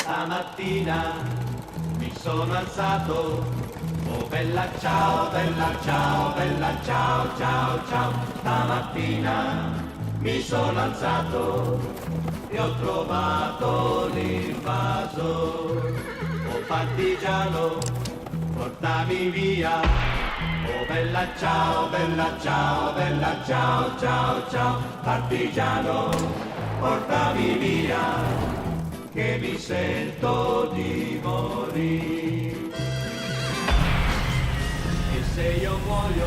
Stamattina mi sono alzato, oh bella ciao, bella ciao, bella ciao, ciao, ciao. Stamattina mi sono alzato e ho trovato l'invaso. Oh partigiano, portami via, oh bella ciao, bella ciao, bella ciao, ciao, ciao. Partigiano, portami via, che mi sento di morire. E se io muoio,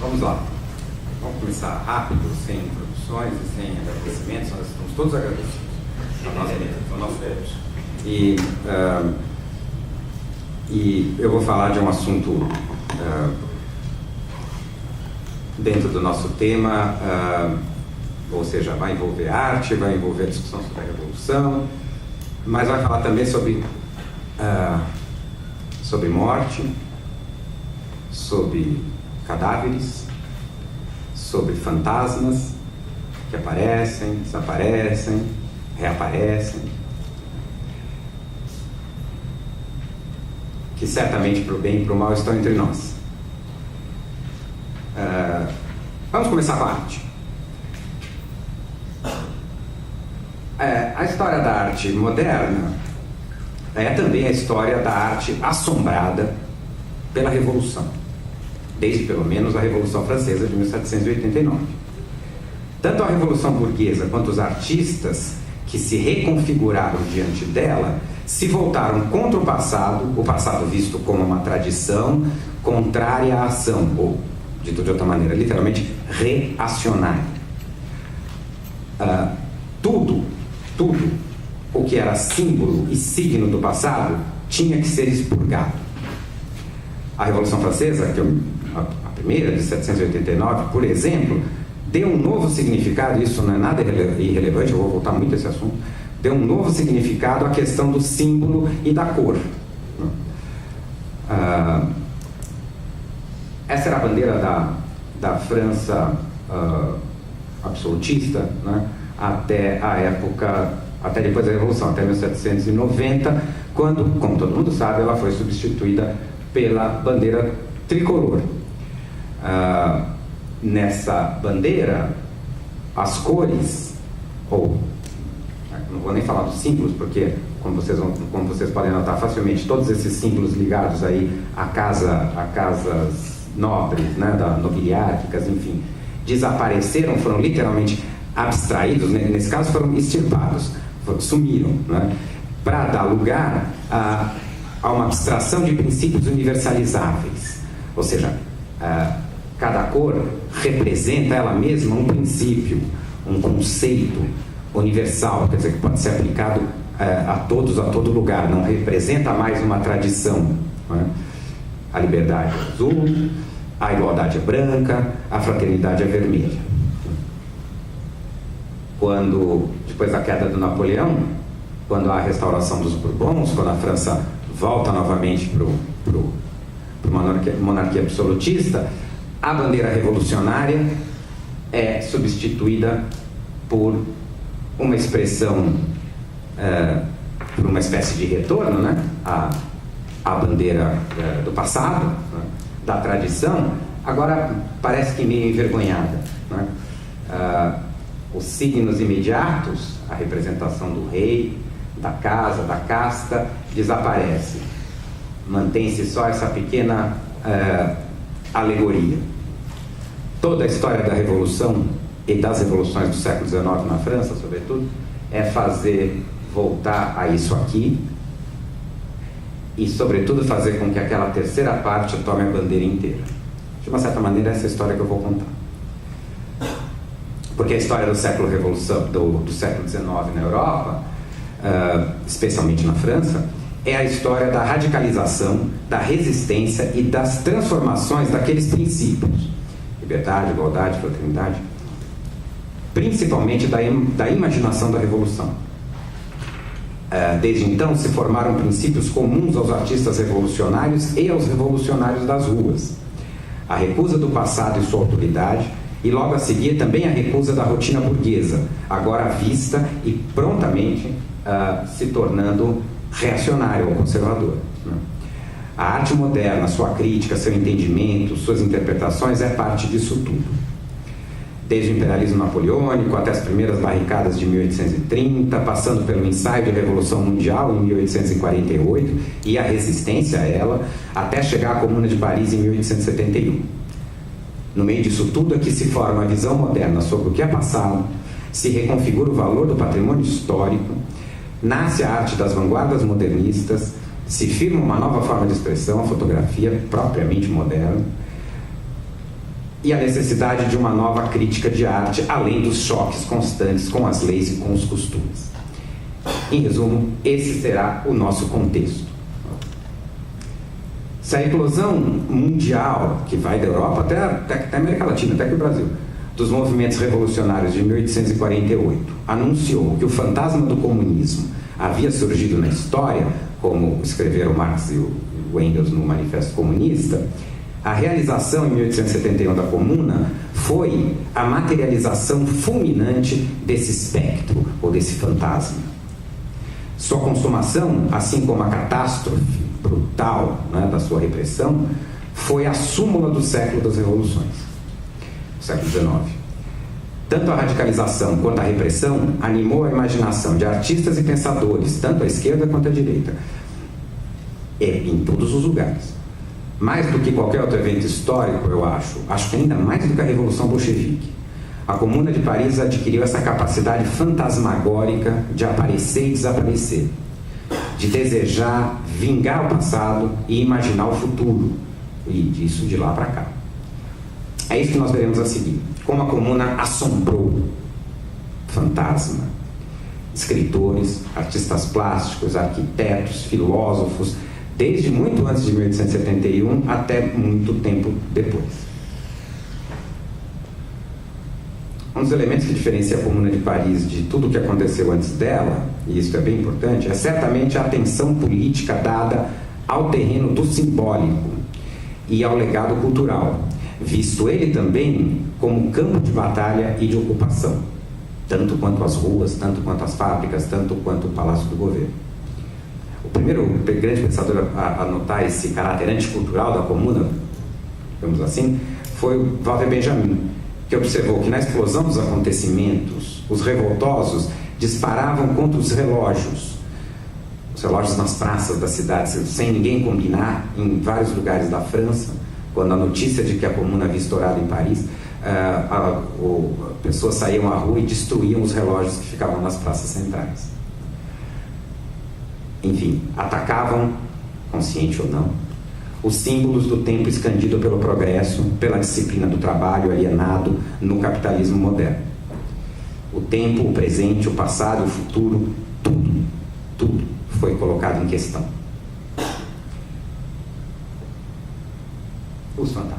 Vamos lá. Vamos começar rápido, sem introduções e sem agradecimentos. Nós estamos todos agradecidos ao nosso Deus. E eu vou falar de um assunto dentro do nosso tema, ou seja, vai envolver arte, vai envolver discussão sobre a Revolução, mas vai falar também sobre morte, sobre cadáveres, sobre fantasmas que aparecem, desaparecem, reaparecem, que certamente para o bem e para o mal estão entre nós. Vamos começar com a arte. A história da arte moderna é também a história da arte assombrada pela Revolução, desde pelo menos a Revolução Francesa de 1789. Tanto a Revolução Burguesa quanto os artistas que se reconfiguraram diante dela se voltaram contra o passado visto como uma tradição contrária à ação, ou, dito de outra maneira, literalmente reacionária. Tudo o que era símbolo e signo do passado tinha que ser expurgado. A Revolução Francesa, a primeira, de 1789, por exemplo, deu um novo significado, isso não é nada irrelevante, eu vou voltar muito a esse assunto, deu um novo significado à questão do símbolo e da cor. Essa era a bandeira da França absolutista, né, até a época, até depois da Revolução, até 1790, quando, como todo mundo sabe, ela foi substituída pela bandeira tricolor. Nessa bandeira, as cores, ou não vou nem falar dos símbolos, porque como vocês podem notar facilmente, todos esses símbolos ligados aí a casas nobres, né, nobiliárquicas, enfim, desapareceram, foram literalmente abstraídos, nesse caso foram extirpados, sumiram, né, para dar lugar a uma abstração de princípios universalizáveis, ou seja, cada cor representa ela mesma um princípio, um conceito universal, quer dizer, que pode ser aplicado a todos, a todo lugar, não representa mais uma tradição, né? A liberdade é azul, a igualdade é branca, a fraternidade é vermelha. Quando, depois da queda do Napoleão, quando há a restauração dos Bourbons, quando a França volta novamente para monarquia absolutista, a bandeira revolucionária é substituída por uma expressão, por uma espécie de retorno, né, à bandeira do passado, né, da tradição, agora parece que meio envergonhada, né? Os signos imediatos, a representação do rei, da casa, da casta, desaparece. Mantém-se só essa pequena alegoria. Toda a história da Revolução e das revoluções do século XIX na França, sobretudo, é fazer voltar a isso aqui e, sobretudo, fazer com que aquela terceira parte tome a bandeira inteira. De uma certa maneira, essa é a história que eu vou contar. Porque a história do século XIX na Europa, especialmente na França, é a história da radicalização, da resistência e das transformações daqueles princípios. Liberdade, igualdade, fraternidade. Principalmente da imaginação da Revolução. Desde então se formaram princípios comuns aos artistas revolucionários e aos revolucionários das ruas. A recusa do passado e sua autoridade E logo a seguir também a recusa da rotina burguesa, agora vista e prontamente se tornando reacionária ou conservadora. A arte moderna, sua crítica, seu entendimento, suas interpretações é parte disso tudo. Desde o imperialismo napoleônico até as primeiras barricadas de 1830, passando pelo ensaio de Revolução Mundial em 1848 e a resistência a ela, até chegar à Comuna de Paris em 1871. No meio disso tudo é que se forma a visão moderna sobre o que é passado, se reconfigura o valor do patrimônio histórico, nasce a arte das vanguardas modernistas, se firma uma nova forma de expressão, a fotografia propriamente moderna, e a necessidade de uma nova crítica de arte, além dos choques constantes com as leis e com os costumes. Em resumo, esse será o nosso contexto. Se a eclosão mundial, que vai da Europa até a América Latina, até aqui o Brasil, dos movimentos revolucionários de 1848, anunciou que o fantasma do comunismo havia surgido na história, como escreveram Marx e o Engels no Manifesto Comunista, a realização em 1871 da Comuna foi a materialização fulminante desse espectro, ou desse fantasma. Sua consumação, assim como a catástrofe brutal, né, da sua repressão, foi a súmula do século das revoluções, século XIX. Tanto a radicalização quanto a repressão animou a imaginação de artistas e pensadores, tanto à esquerda quanto à direita, em todos os lugares. Mais do que qualquer outro evento histórico, eu acho que ainda mais do que a Revolução Bolchevique, a Comuna de Paris adquiriu essa capacidade fantasmagórica de aparecer e desaparecer, de desejar vingar o passado e imaginar o futuro, e disso de lá para cá. É isso que nós veremos a seguir. Como a Comuna assombrou, fantasma, escritores, artistas plásticos, arquitetos, filósofos, desde muito antes de 1871 até muito tempo depois. Um dos elementos que diferencia a Comuna de Paris de tudo o que aconteceu antes dela, e isso é bem importante, é certamente a atenção política dada ao terreno do simbólico e ao legado cultural, visto ele também como campo de batalha e de ocupação, tanto quanto as ruas, tanto quanto as fábricas, tanto quanto o Palácio do Governo. O primeiro grande pensador a notar esse caráter anticultural da Comuna, digamos assim, foi o Walter Benjamin, que observou que na explosão dos acontecimentos, os revoltosos disparavam contra os relógios nas praças das cidades, sem ninguém combinar, em vários lugares da França, quando a notícia de que a Comuna havia estourado em Paris, pessoas saíam à rua e destruíam os relógios que ficavam nas praças centrais. Enfim, atacavam, consciente ou não, os símbolos do tempo escandido pelo progresso, pela disciplina do trabalho alienado no capitalismo moderno. O tempo, o presente, o passado, o futuro, tudo foi colocado em questão. Os fantasmas.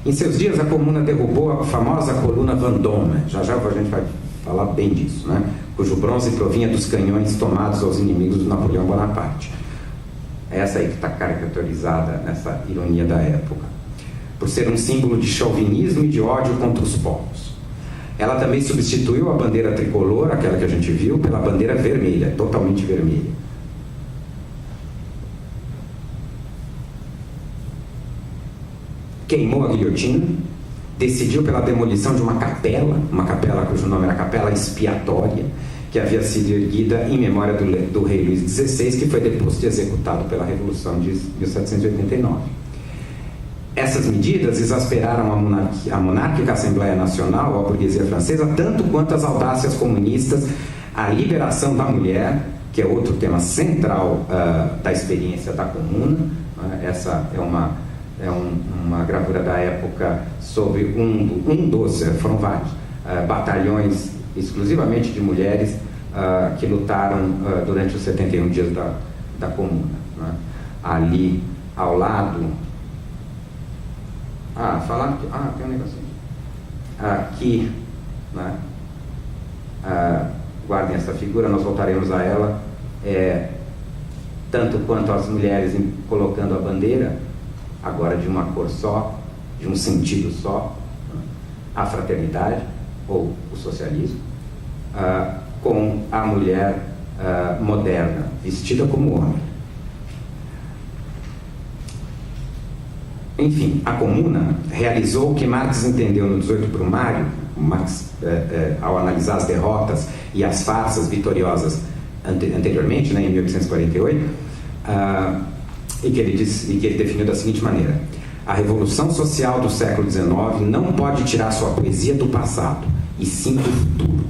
Em seus dias, a Comuna derrubou a famosa coluna Vendôme, já a gente vai falar bem disso, né? Cujo bronze provinha dos canhões tomados aos inimigos do Napoleão Bonaparte. Essa aí que está caricaturizada nessa ironia da época, por ser um símbolo de chauvinismo e de ódio contra os povos. Ela também substituiu a bandeira tricolor, aquela que a gente viu, pela bandeira vermelha, totalmente vermelha. Queimou a guilhotina, decidiu pela demolição de uma capela cujo nome era Capela Expiatória, que havia sido erguida em memória do rei Luís XVI, que foi deposto e executado pela Revolução de 1789. Essas medidas exasperaram a monárquica Assembleia Nacional, a burguesia francesa, tanto quanto as audácias comunistas, a liberação da mulher, que é outro tema central da experiência da Comuna. Essa é uma gravura da época sobre foram vários, batalhões exclusivamente de mulheres que lutaram durante os 71 dias da Comuna, né? Ali ao lado, tem um negocinho aqui, né? Guardem essa figura, nós voltaremos a ela, tanto quanto as mulheres colocando a bandeira, agora de uma cor só, de um sentido só, a fraternidade ou o socialismo, com a mulher moderna, vestida como homem. Enfim, a Comuna realizou o que Marx entendeu no 18 Brumário. Marx, ao analisar as derrotas e as farsas vitoriosas anteriormente, né, em 1848, e que ele definiu da seguinte maneira: a revolução social do século XIX não pode tirar sua poesia do passado, e sim do futuro.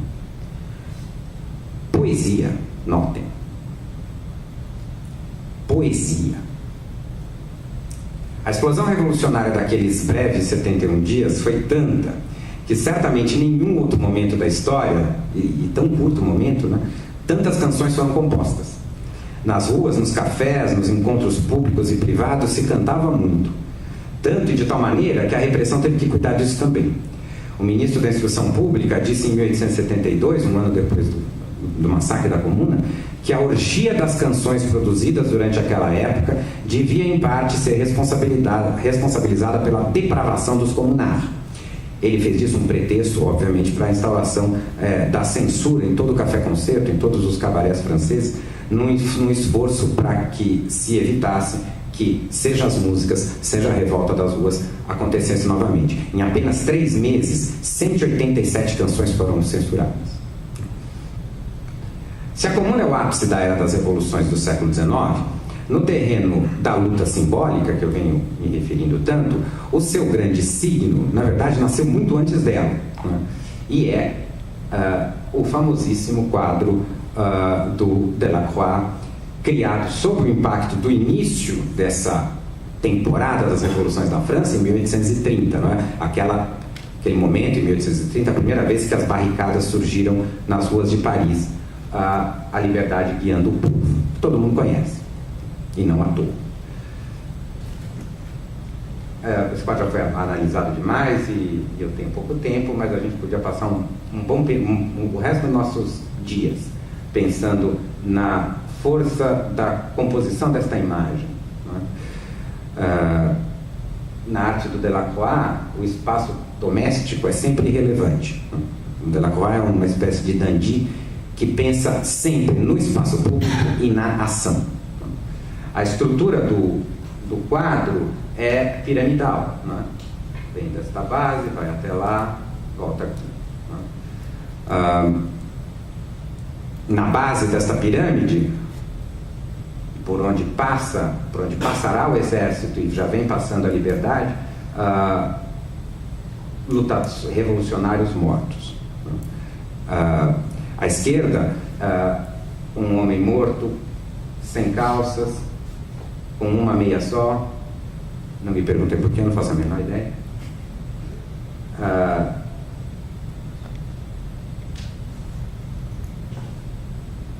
Poesia, notem. Poesia. A explosão revolucionária daqueles breves 71 dias foi tanta que certamente em nenhum outro momento da história, e tão curto momento, né, tantas canções foram compostas. Nas ruas, nos cafés, nos encontros públicos e privados se cantava muito. Tanto e de tal maneira que a repressão teve que cuidar disso também. O ministro da Instrução Pública disse em 1872, um ano depois do massacre da Comuna, que a orgia das canções produzidas durante aquela época devia em parte ser responsabilizada pela depravação dos comunar. Ele fez disso um pretexto, obviamente, para a instauração da censura em todo o café-concerto, em todos os cabarés franceses, num esforço para que se evitasse que, seja as músicas, seja a revolta das ruas, acontecesse novamente. Em apenas 3 meses, 187 canções foram censuradas. Se a Comuna é o ápice da era das revoluções do século XIX, no terreno da luta simbólica, que eu venho me referindo tanto, o seu grande signo, na verdade, nasceu muito antes dela, né? E é o famosíssimo quadro do Delacroix, criado sob o impacto do início dessa temporada das revoluções da França, em 1830, não é? Aquele momento, em 1830, a primeira vez que as barricadas surgiram nas ruas de Paris, a liberdade guiando o povo. Todo mundo conhece, e não à toa. Esse quadro já foi analisado demais e eu tenho pouco tempo, mas a gente podia passar o resto dos nossos dias pensando na força da composição desta imagem, né? Na arte do Delacroix, o espaço doméstico é sempre irrelevante. O Delacroix é uma espécie de dandy que pensa sempre no espaço público e na ação. A estrutura do quadro é piramidal, né? Vem desta base, vai até lá, volta aqui, né? Na base desta pirâmide, por onde passará o exército e já vem passando a liberdade, lutados revolucionários mortos. À esquerda, um homem morto, sem calças, com uma meia só. Não me perguntem por que, eu não faço a menor ideia.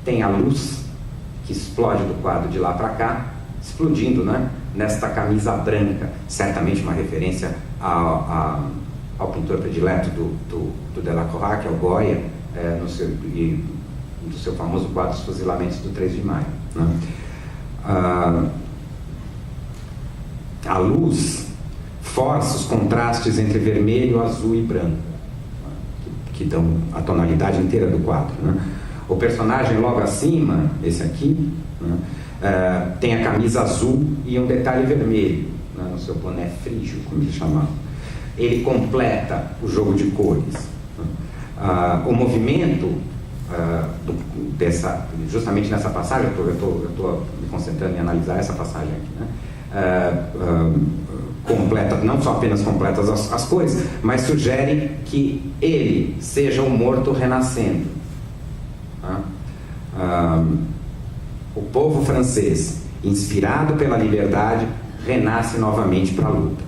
Tem a luz que explode do quadro de lá para cá, explodindo, né, nesta camisa branca, certamente uma referência ao pintor predileto do Delacroix, que é o Goya, do seu famoso quadro Os Fuzilamentos do 3 de Maio. Né? A luz força os contrastes entre vermelho, azul e branco, que dão a tonalidade inteira do quadro. Né? O personagem logo acima, esse aqui, né, tem a camisa azul e um detalhe vermelho, né, no seu boné frígio, como eles chamavam. Ele completa o jogo de cores. O movimento justamente nessa passagem, eu estou me concentrando em analisar essa passagem aqui, né? Completa, não só apenas completa as cores, mas sugere que ele seja o morto renascendo. O povo francês, inspirado pela liberdade, renasce novamente para a luta.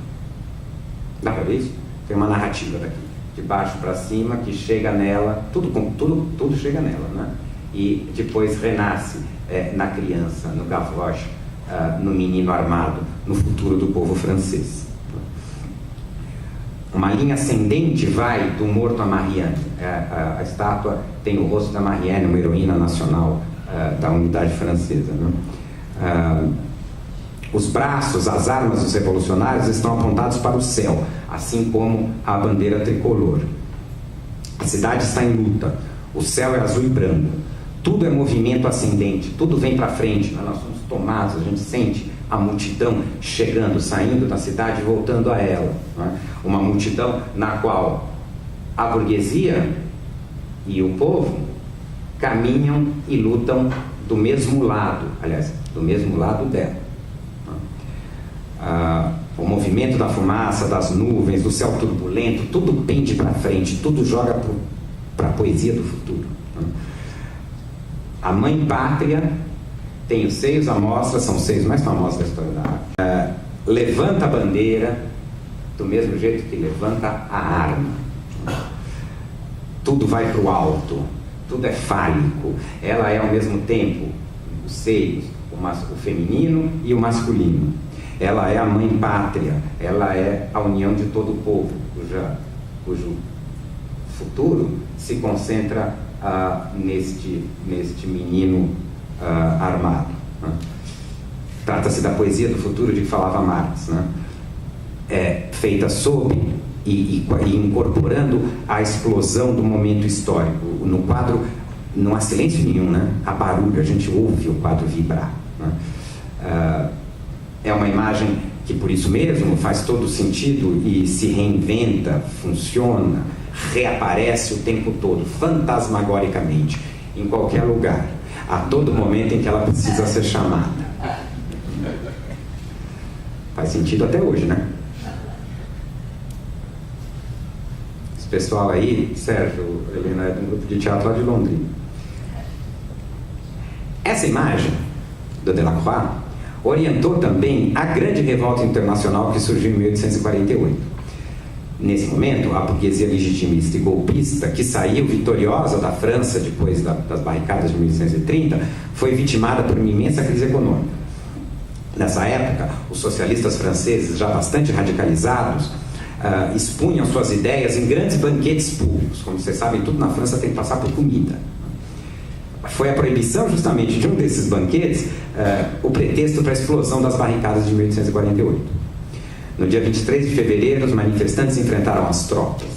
Dá para ver isso? Tem uma narrativa daqui, de baixo para cima, que chega nela, tudo chega nela, né? E depois renasce na criança, no Gavroche, no menino armado, no futuro do povo francês. Uma linha ascendente vai do morto a Marianne. A estátua tem o rosto da Marianne, uma heroína nacional da unidade francesa, né? Os braços, as armas dos revolucionários estão apontados para o céu, assim como a bandeira tricolor. A cidade está em luta, o céu é azul e branco, tudo é movimento ascendente, tudo vem para frente, nós somos tomados, a gente sente a multidão chegando, saindo da cidade e voltando a ela, né? Uma multidão na qual a burguesia e o povo caminham e lutam do mesmo lado, aliás, do mesmo lado dela. O movimento da fumaça, das nuvens, do céu turbulento, tudo pende para frente, tudo joga para a poesia do futuro. A mãe pátria tem os seios à mostra, são os seios mais famosos da história da arte. Levanta a bandeira do mesmo jeito que levanta a arma. Tudo vai para o alto, tudo é fálico. Ela é ao mesmo tempo os seios, o feminino e o masculino. Ela é a mãe pátria, ela é a união de todo o povo, cujo futuro se concentra neste menino armado. Né? Trata-se da poesia do futuro de que falava Marx, né? Feita sob e incorporando a explosão do momento histórico. No quadro não há silêncio nenhum, né? Há barulho, a gente ouve o quadro vibrar, né? É uma imagem que, por isso mesmo, faz todo sentido e se reinventa, funciona, reaparece o tempo todo, fantasmagoricamente, em qualquer lugar, a todo momento em que ela precisa ser chamada. Faz sentido até hoje, né? Esse pessoal aí, Sérgio, Helena, é de um grupo de teatro lá de Londrina. Essa imagem do Delacroix orientou também a grande revolta internacional que surgiu em 1848. Nesse momento, a burguesia legitimista e golpista, que saiu vitoriosa da França depois das barricadas de 1830, foi vitimada por uma imensa crise econômica. Nessa época, os socialistas franceses, já bastante radicalizados, expunham suas ideias em grandes banquetes públicos. Como vocês sabem, tudo na França tem que passar por comida. Foi a proibição justamente de um desses banquetes o pretexto para a explosão das barricadas de 1848. No dia 23 de fevereiro, os manifestantes enfrentaram as tropas.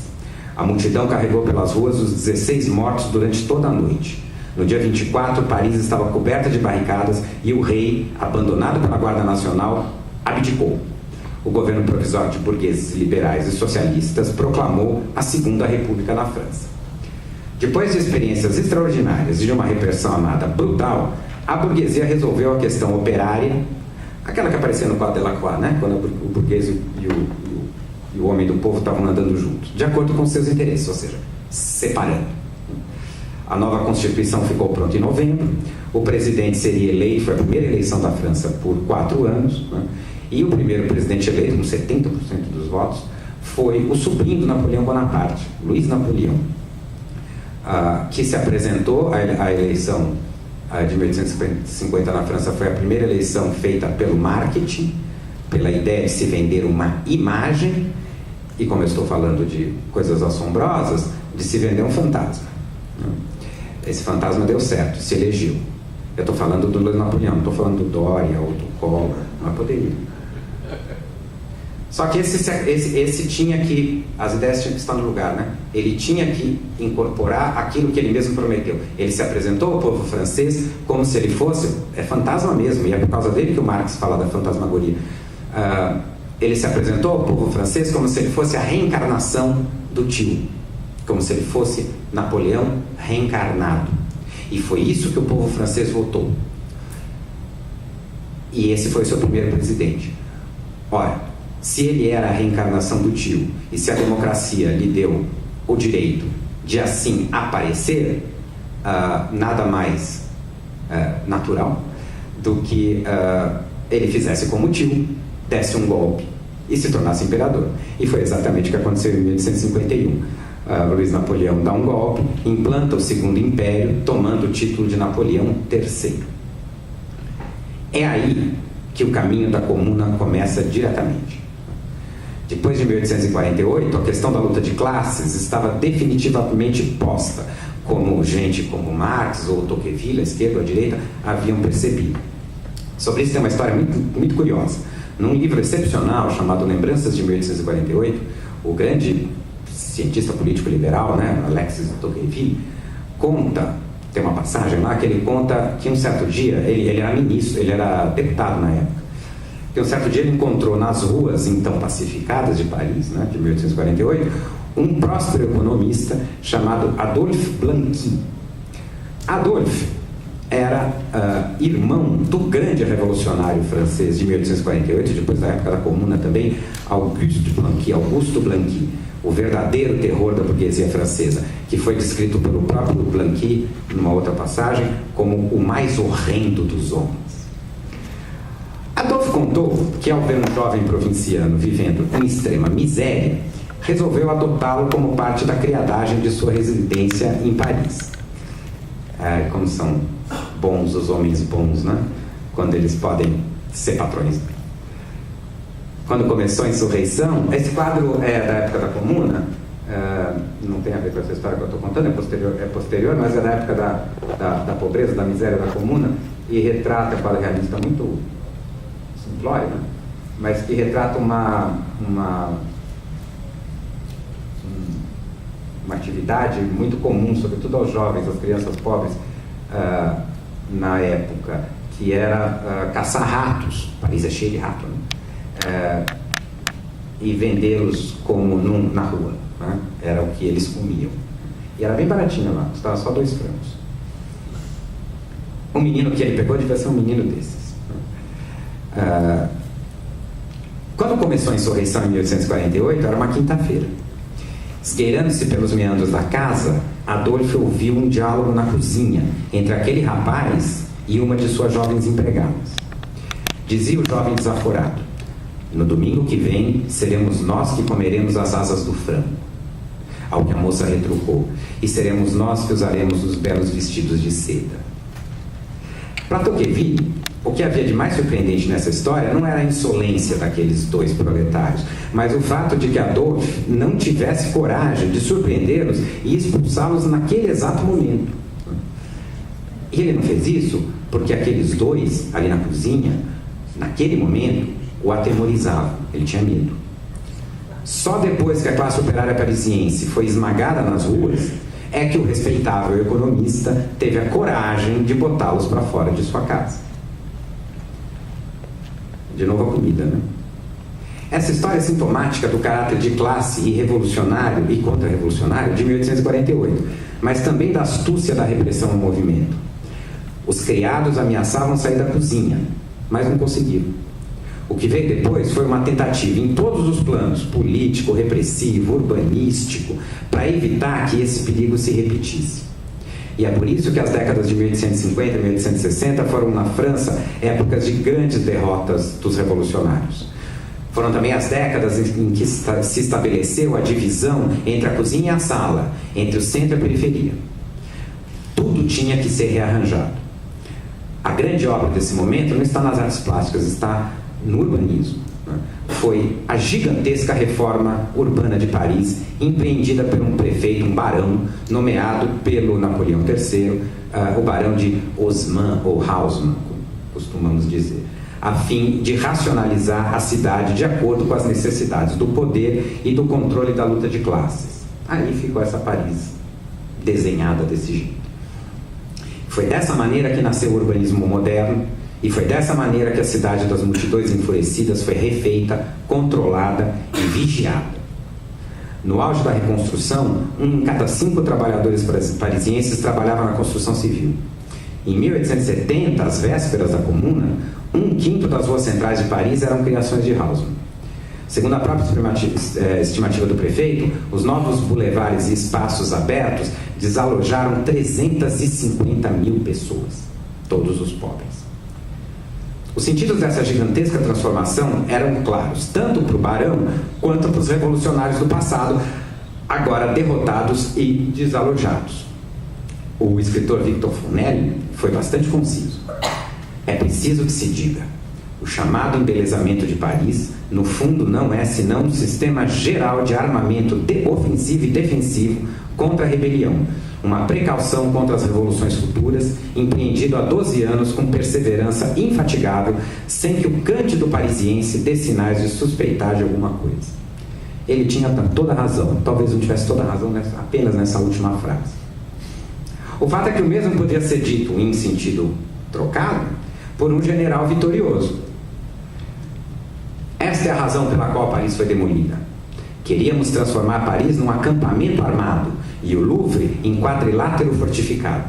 A multidão carregou pelas ruas os 16 mortos durante toda a noite. No dia 24, Paris estava coberta de barricadas e o rei, abandonado pela Guarda Nacional, abdicou. O governo provisório de burgueses, liberais e socialistas proclamou a Segunda República na França. Depois de experiências extraordinárias e de uma repressão armada brutal, a burguesia resolveu a questão operária, aquela que aparecia no quadro Delacroix, né? Quando o burguês e o homem do povo estavam andando juntos, de acordo com seus interesses, ou seja, separando. A nova Constituição ficou pronta em novembro, o presidente seria eleito, foi a primeira eleição da França por 4 anos, né? E o primeiro presidente eleito, com 70% dos votos, foi o sobrinho do Napoleão Bonaparte, Luiz Napoleão, que se apresentou. A eleição de 1850 na França foi a primeira eleição feita pelo marketing, pela ideia de se vender uma imagem, e como eu estou falando de coisas assombrosas, de se vender um fantasma. Esse fantasma deu certo, se elegeu. Eu estou falando do Luiz Napoleão, não estou falando do Dória ou do Collor, mas poderia. Só que esse tinha que, as ideias tinham que estar no lugar, né? Ele tinha que incorporar aquilo que ele mesmo prometeu. Ele se apresentou ao povo francês como se ele fosse, fantasma mesmo, e é por causa dele que o Marx fala da fantasmagoria. Ele se apresentou ao povo francês como se ele fosse a reencarnação do tio, como se ele fosse Napoleão reencarnado. E foi isso que o povo francês votou. E esse foi o seu primeiro presidente. Ora, se ele era a reencarnação do tio, e se a democracia lhe deu o direito de assim aparecer, nada mais natural do que ele fizesse como tio, desse um golpe e se tornasse imperador. E foi exatamente o que aconteceu em 1851. Luiz Napoleão dá um golpe, implanta o Segundo Império, tomando o título de Napoleão III. É aí que o caminho da Comuna começa diretamente. Depois de 1848, a questão da luta de classes estava definitivamente posta, como gente como Marx ou Tocqueville, a esquerda ou a direita, haviam percebido. Sobre isso tem uma história muito, muito curiosa. Num livro excepcional chamado Lembranças de 1848, o grande cientista político liberal, né, Alexis de Tocqueville, conta, tem uma passagem lá que ele conta que um certo dia, ele era ministro, ele era deputado na época, que um certo dia ele encontrou nas ruas então pacificadas de Paris, né, de 1848, um próspero economista chamado Adolphe Blanqui. Adolphe era irmão do grande revolucionário francês de 1848, depois da época da Comuna também, Augusto Blanqui, o verdadeiro terror da burguesia francesa, que foi descrito pelo próprio Blanqui, numa outra passagem, como o mais horrendo dos homens. Adolphe contou que, ao ver um jovem provinciano vivendo em extrema miséria, resolveu adotá-lo como parte da criadagem de sua residência em Paris. Como são bons os homens bons, né? Quando eles podem ser patrões. Quando começou a insurreição, esse quadro é da época da Comuna, não tem a ver com essa história que eu estou contando, é posterior, mas é da época da pobreza, da miséria da Comuna, e retrata, é um quadro realista muito simplório, né? Mas que retrata uma atividade muito comum, sobretudo aos jovens, às crianças pobres, na época, que era caçar ratos. Paris é cheio de rato, né? E vendê-los como na rua, né? Era o que eles comiam. E era bem baratinho lá, custava só 2 francos. O menino que ele pegou devia ser um menino desses. Quando começou a insurreição em 1848, era uma quinta-feira. Esgueirando-se pelos meandros da casa, Adolphe ouviu um diálogo na cozinha entre aquele rapaz e uma de suas jovens empregadas. Dizia o jovem desaforado: "No domingo que vem, seremos nós que comeremos as asas do frango." Ao que a moça retrucou: "E seremos nós que usaremos os belos vestidos de seda." Para Tocqueville, o que havia de mais surpreendente nessa história não era a insolência daqueles 2 proletários, mas o fato de que Adolphe não tivesse coragem de surpreendê-los e expulsá-los naquele exato momento. E ele não fez isso porque aqueles 2 ali na cozinha, naquele momento, o atemorizavam. Ele tinha medo. Só depois que a classe operária parisiense foi esmagada nas ruas é que o respeitável economista teve a coragem de botá-los para fora de sua casa. De novo a comida, né? Essa história é sintomática do caráter de classe e revolucionário e contra-revolucionário de 1848, mas também da astúcia da repressão ao movimento. Os criados ameaçavam sair da cozinha, mas não conseguiram. O que veio depois foi uma tentativa em todos os planos, político, repressivo, urbanístico, para evitar que esse perigo se repetisse. E é por isso que as décadas de 1850 e 1860 foram, na França, épocas de grandes derrotas dos revolucionários. Foram também as décadas em que se estabeleceu a divisão entre a cozinha e a sala, entre o centro e a periferia. Tudo tinha que ser rearranjado. A grande obra desse momento não está nas artes plásticas, está no urbanismo. Foi a gigantesca reforma urbana de Paris, empreendida por um prefeito, um barão, nomeado pelo Napoleão III, o barão de Haussmann, ou Haussmann, costumamos dizer, a fim de racionalizar a cidade de acordo com as necessidades do poder e do controle da luta de classes. Aí ficou essa Paris desenhada desse jeito. Foi dessa maneira que nasceu o urbanismo moderno, e foi dessa maneira que a cidade das multidões enfurecidas foi refeita, controlada e vigiada. No auge da reconstrução, 1 em cada 5 trabalhadores parisienses trabalhava na construção civil. Em 1870, às vésperas da Comuna, 1/5 das ruas centrais de Paris eram criações de Haussmann. Segundo a própria estimativa do prefeito, os novos bulevares e espaços abertos desalojaram 350 mil pessoas, todos os pobres. Os sentidos dessa gigantesca transformação eram claros, tanto para o barão quanto para os revolucionários do passado, agora derrotados e desalojados. O escritor Victor Funel foi bastante conciso. É preciso que se diga: o chamado embelezamento de Paris no fundo não é senão um sistema geral de armamento ofensivo e defensivo contra a rebelião, uma precaução contra as revoluções futuras, empreendido há 12 anos com perseverança infatigável, sem que o cândido parisiense dê sinais de suspeitar de alguma coisa. Ele tinha toda a razão, talvez não tivesse toda a razão apenas nessa última frase. O fato é que o mesmo podia ser dito, em sentido trocado, por um general vitorioso. Esta é a razão pela qual Paris foi demolida. Queríamos transformar Paris num acampamento armado e o Louvre em quadrilátero fortificado.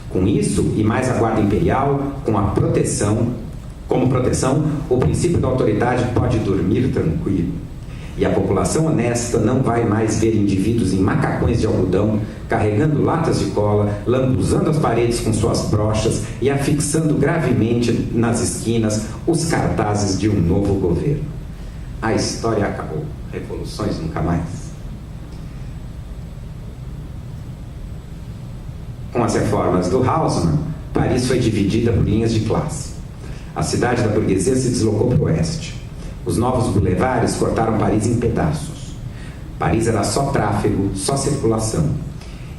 Com isso, e mais a guarda imperial, como proteção, o princípio da autoridade pode dormir tranquilo. E a população honesta não vai mais ver indivíduos em macacões de algodão, carregando latas de cola, lambuzando as paredes com suas brochas e afixando gravemente nas esquinas os cartazes de um novo governo. A história acabou. Revoluções nunca mais. Com as reformas do Haussmann, Paris foi dividida por linhas de classe. A cidade da burguesia se deslocou para o oeste. Os novos bulevares cortaram Paris em pedaços. Paris era só tráfego, só circulação.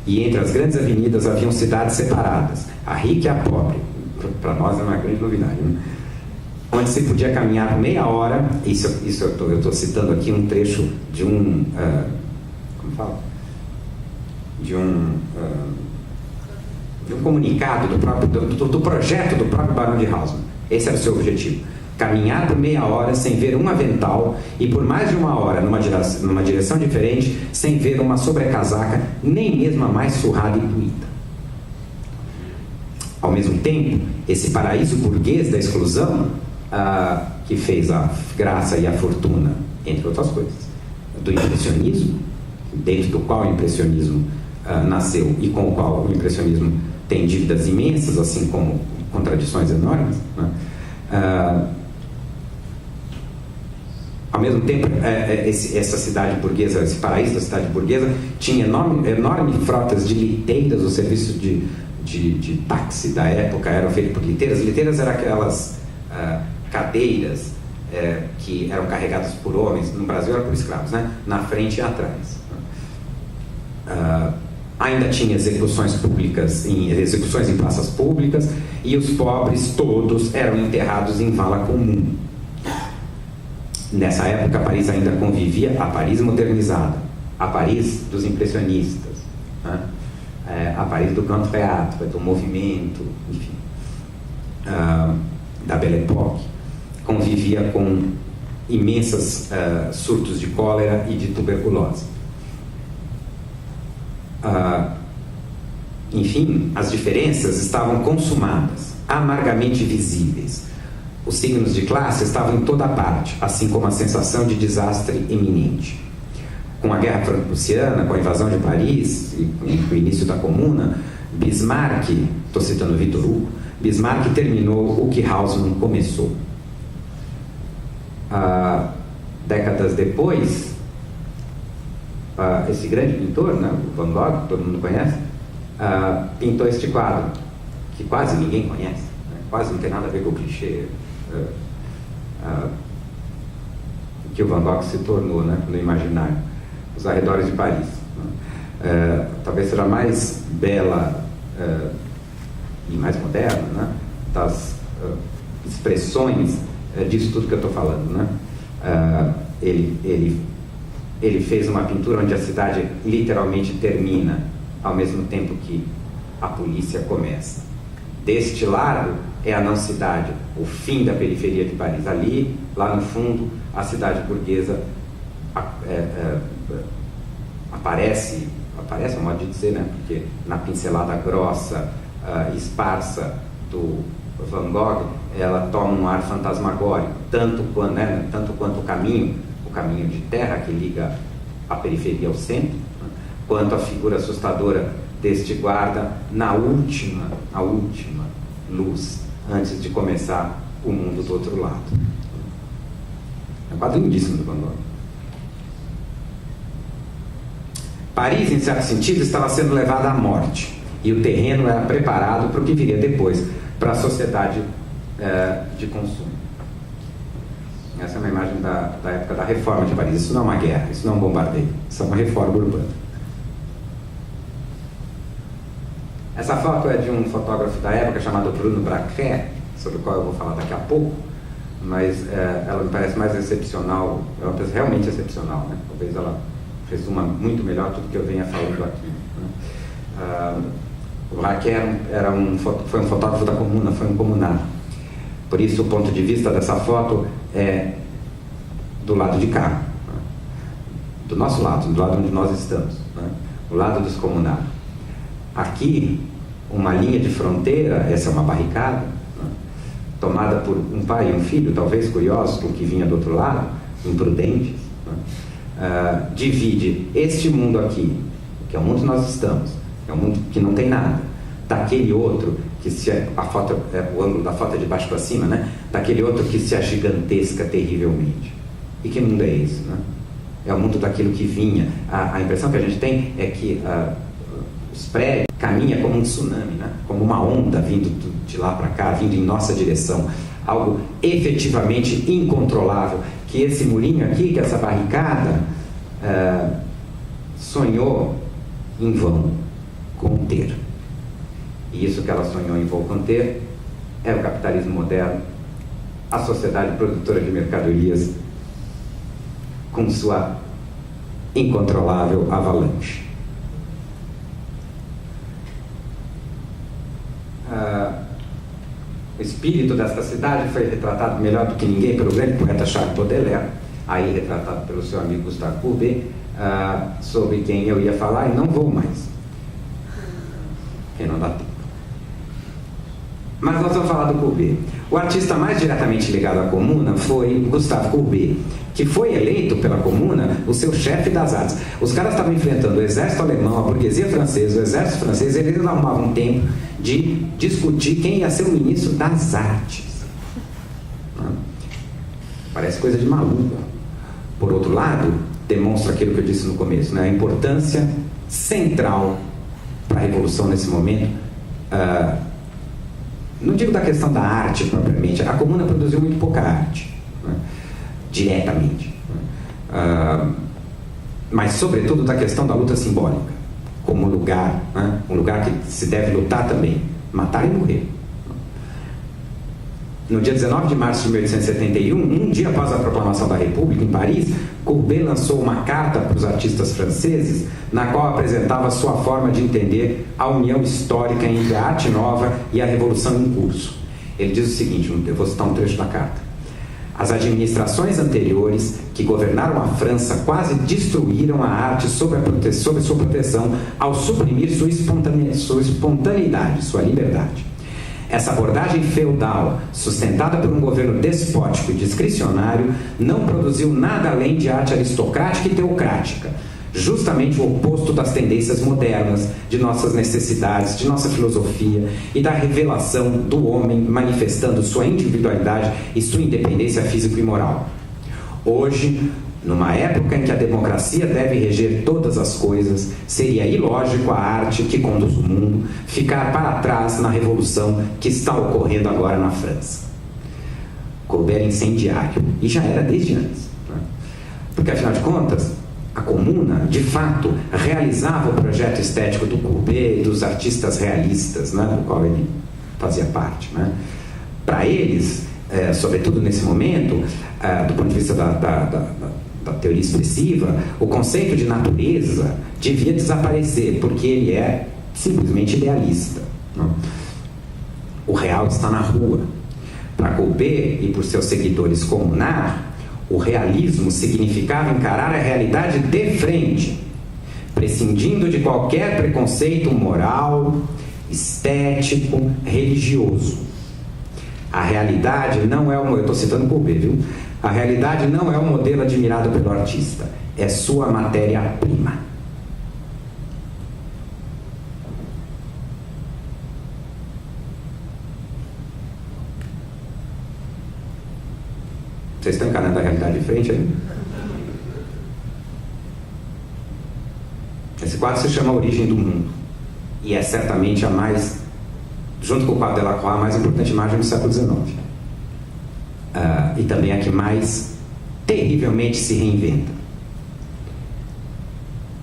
E entre as grandes avenidas haviam cidades separadas, a rica e a pobre. Para nós é uma grande novidade, né? Onde se podia caminhar por meia hora. Isso eu estou citando aqui um trecho de um... como fala? De um comunicado do projeto do próprio Barão de Haussmann. Esse era o seu objetivo. Caminhar por meia hora sem ver um avental e por mais de uma hora numa direção diferente sem ver uma sobrecasaca, nem mesmo a mais surrada e bonita. Ao mesmo tempo, esse paraíso burguês da exclusão, que fez a graça e a fortuna, entre outras coisas, do impressionismo, dentro do qual o impressionismo nasceu e com o qual o impressionismo tem dívidas imensas, assim como contradições enormes, né? Ao mesmo tempo, essa cidade burguesa, esse paraíso da cidade burguesa, tinha enormes frotas de liteiras. Os serviços de táxi da época eram feitos por liteiras. Liteiras eram aquelas cadeiras que eram carregadas por homens. No Brasil era por escravos, né? Na frente e atrás. Ainda tinha execuções em praças públicas, e os pobres todos eram enterrados em vala comum. Nessa época, Paris ainda convivia a Paris modernizada, a Paris dos impressionistas, né? A Paris do Grand Théâtre, do movimento, enfim, da Belle Époque. Convivia com imensos surtos de cólera e de tuberculose. Enfim, as diferenças estavam consumadas, amargamente visíveis. Os signos de classe estavam em toda parte, assim como a sensação de desastre iminente. Com a Guerra Franco-Prussiana, com a invasão de Paris e com o início da Comuna, Bismarck, estou citando Victor Hugo, Bismarck terminou o que Haussmann começou. Décadas depois, esse grande pintor, né, o Van Gogh, que todo mundo conhece, pintou este quadro, que quase ninguém conhece, né, quase não tem nada a ver com o clichê que o Van Gogh se tornou, né, no imaginário, Os Arredores de Paris. Né? Talvez seja a mais bela e mais moderna, né, das expressões disso tudo que eu estou falando. Né? Ele fez uma pintura onde a cidade literalmente termina ao mesmo tempo que a polícia começa. Deste lado é a não cidade, o fim da periferia de Paris. Ali, lá no fundo, a cidade burguesa aparece, é um modo de dizer, né? Porque na pincelada grossa, esparsa do Van Gogh, ela toma um ar fantasmagórico, tanto quanto o caminho de terra que liga a periferia ao centro, né? Quanto a figura assustadora deste guarda na última luz, antes de começar o mundo do outro lado. É um quadro lindíssimo do Van Gogh. Paris, em certo sentido, estava sendo levada à morte, e o terreno era preparado para o que viria depois, para a sociedade de consumo. Essa é uma imagem da época da Reforma de Paris. Isso não é uma guerra, isso não é um bombardeio, isso é uma reforma urbana. Essa foto é de um fotógrafo da época chamado Bruno Braquet, sobre o qual eu vou falar daqui a pouco, mas ela me parece mais excepcional, é uma peça realmente excepcional, né? Talvez ela resuma muito melhor tudo que eu venha falando aqui, né? O Braquet foi um fotógrafo da Comuna, foi um comunado. Por isso, o ponto de vista dessa foto é do lado de cá, né? Do nosso lado, do lado onde nós estamos, né? O lado dos comunados. Aqui, uma linha de fronteira, essa é uma barricada, né? Tomada por um pai e um filho, talvez curiosos com o que vinha do outro lado, imprudentes, né? Divide este mundo aqui, que é o mundo que nós estamos, é um mundo que não tem nada, daquele outro que o ângulo da foto é de baixo para cima, né? Daquele outro que se agigantesca terrivelmente. E que mundo é esse, né? É o mundo daquilo que vinha. A impressão que a gente tem é que os prédios caminham como um tsunami, né? Como uma onda vindo de lá para cá, vindo em nossa direção. Algo efetivamente incontrolável, que esse murinho aqui, que essa barricada, sonhou em vão conter. E isso que ela sonhou em vão conter é o capitalismo moderno, a sociedade produtora de mercadorias com sua incontrolável avalanche. O espírito desta cidade foi retratado melhor do que ninguém pelo grande poeta Charles Baudelaire, aí retratado pelo seu amigo Gustave Courbet, sobre quem eu ia falar e não vou mais, porque não dá tempo. Mas nós vamos falar do Courbet. O artista mais diretamente ligado à Comuna foi Gustave Courbet, que foi eleito pela Comuna o seu chefe das artes. Os caras estavam enfrentando o exército alemão, a burguesia francesa, o exército francês, e eles não arrumavam tempo de discutir quem ia ser o ministro das artes. Parece coisa de maluco. Por outro lado, demonstra aquilo que eu disse no começo, né? A importância central para a revolução nesse momento. Não digo da questão da arte propriamente, a Comuna produziu muito pouca arte, né? Diretamente, né? Mas sobretudo da questão da luta simbólica, como lugar, né? Um lugar que se deve lutar também, matar e morrer. No dia 19 de março de 1871, um dia após a proclamação da República, em Paris, Courbet lançou uma carta para os artistas franceses, na qual apresentava sua forma de entender a união histórica entre a arte nova e a revolução em curso. Ele diz o seguinte, eu vou citar um trecho da carta: as administrações anteriores que governaram a França quase destruíram a arte sob sua proteção ao suprimir sua espontaneidade, sua liberdade. Essa abordagem feudal, sustentada por um governo despótico e discricionário, não produziu nada além de arte aristocrática e teocrática, justamente o oposto das tendências modernas, de nossas necessidades, de nossa filosofia e da revelação do homem manifestando sua individualidade e sua independência física e moral. Hoje, numa época em que a democracia deve reger todas as coisas, seria ilógico a arte que conduz o mundo ficar para trás na revolução que está ocorrendo agora na França. Courbet era incendiário, e já era desde antes, né? Porque, afinal de contas, a Comuna, de fato, realizava o projeto estético do Courbet e dos artistas realistas, né, do qual ele fazia parte, né? Para eles, sobretudo nesse momento, do ponto de vista da teoria expressiva, o conceito de natureza devia desaparecer, porque ele é simplesmente idealista, não? O real está na rua. Para Courbet e por seus seguidores comunar, o realismo significava encarar a realidade de frente, prescindindo de qualquer preconceito moral, estético, religioso. A realidade não é eu estou citando Courbet, viu? A realidade não é o modelo admirado pelo artista, é sua matéria-prima. Vocês estão encarando a realidade de frente aí? Esse quadro se chama A Origem do Mundo, e é certamente a mais, junto com o quadro Delacroix, a mais importante imagem do século XIX. e também a que mais terrivelmente se reinventa.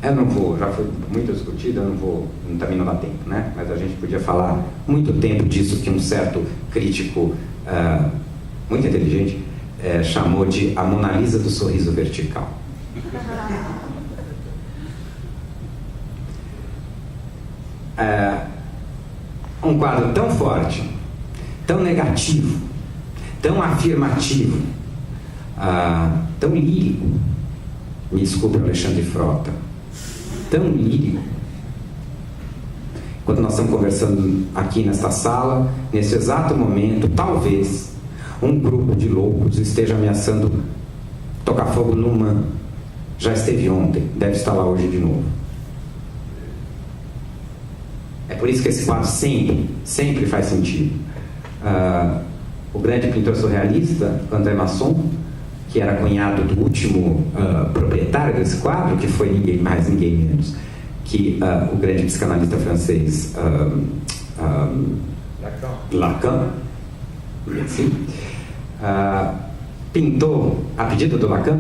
Eu não vou, já foi muito discutido, eu não vou, também não dá tempo, né? Mas a gente podia falar muito tempo disso que um certo crítico muito inteligente chamou de a Mona Lisa do sorriso vertical. Um quadro tão forte, tão negativo, tão afirmativo, tão lírico, me desculpe, Alexandre Frota, tão lírico. Quando nós estamos conversando aqui nesta sala, nesse exato momento, talvez um grupo de loucos esteja ameaçando tocar fogo numa. Já esteve ontem, deve estar lá hoje de novo. É por isso que esse quadro sempre faz sentido. O grande pintor surrealista, André Masson, que era cunhado do último proprietário desse quadro, que foi ninguém mais, ninguém menos que o grande psicanalista francês Lacan, assim, pintou, a pedido do Lacan,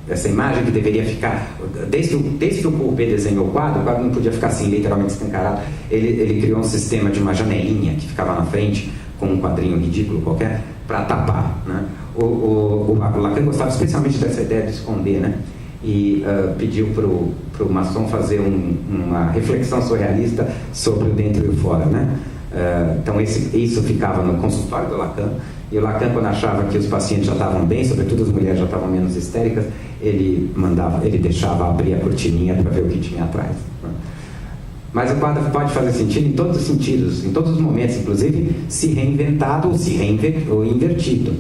essa imagem que deveria ficar, desde que o Courbet desenhou o quadro não podia ficar assim, literalmente escancarado. Ele criou um sistema de uma janelinha que ficava na frente, com um quadrinho ridículo qualquer, para tapar, né? O Lacan gostava especialmente dessa ideia de esconder, né? E pediu para o Masson fazer uma reflexão surrealista sobre o dentro e o fora, né? Então isso ficava no consultório do Lacan, e o Lacan, quando achava que os pacientes já estavam bem, sobretudo as mulheres já estavam menos histéricas, ele deixava abrir a cortininha para ver o que tinha atrás, né? Mas o quadro pode fazer sentido em todos os sentidos, em todos os momentos, inclusive se reinventado ou invertido.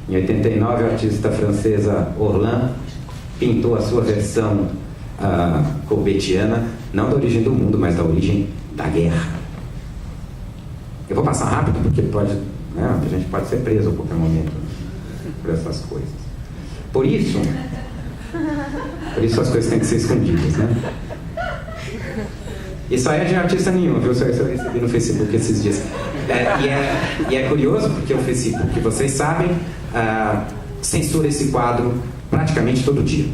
Em 89, a artista francesa Orlan pintou a sua versão corbetiana, não da origem do mundo, mas da origem da guerra. Eu vou passar rápido porque a gente pode ser preso a qualquer momento por essas coisas. Por isso as coisas têm que ser escondidas, né? Isso aí é de artista nenhum, viu? Isso eu recebi no Facebook esses dias. E é curioso porque o Facebook, vocês sabem, censura esse quadro praticamente todo dia.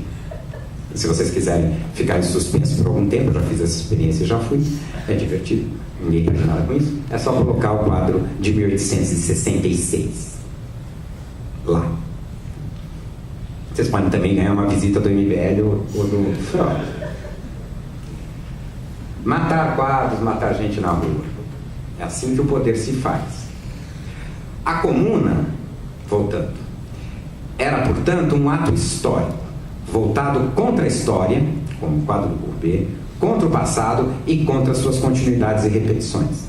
Se vocês quiserem ficar em suspenso por algum tempo, eu já fiz essa experiência, já fui, é divertido, ninguém perde nada com isso. É só colocar o quadro de 1866 lá. Vocês podem também ganhar uma visita do MBL ou do... Matar quadros, matar gente na rua. É assim que o poder se faz. A comuna, voltando, era, portanto, um ato histórico, voltado contra a história, como o quadro do Courbet, contra o passado e contra suas continuidades e repetições.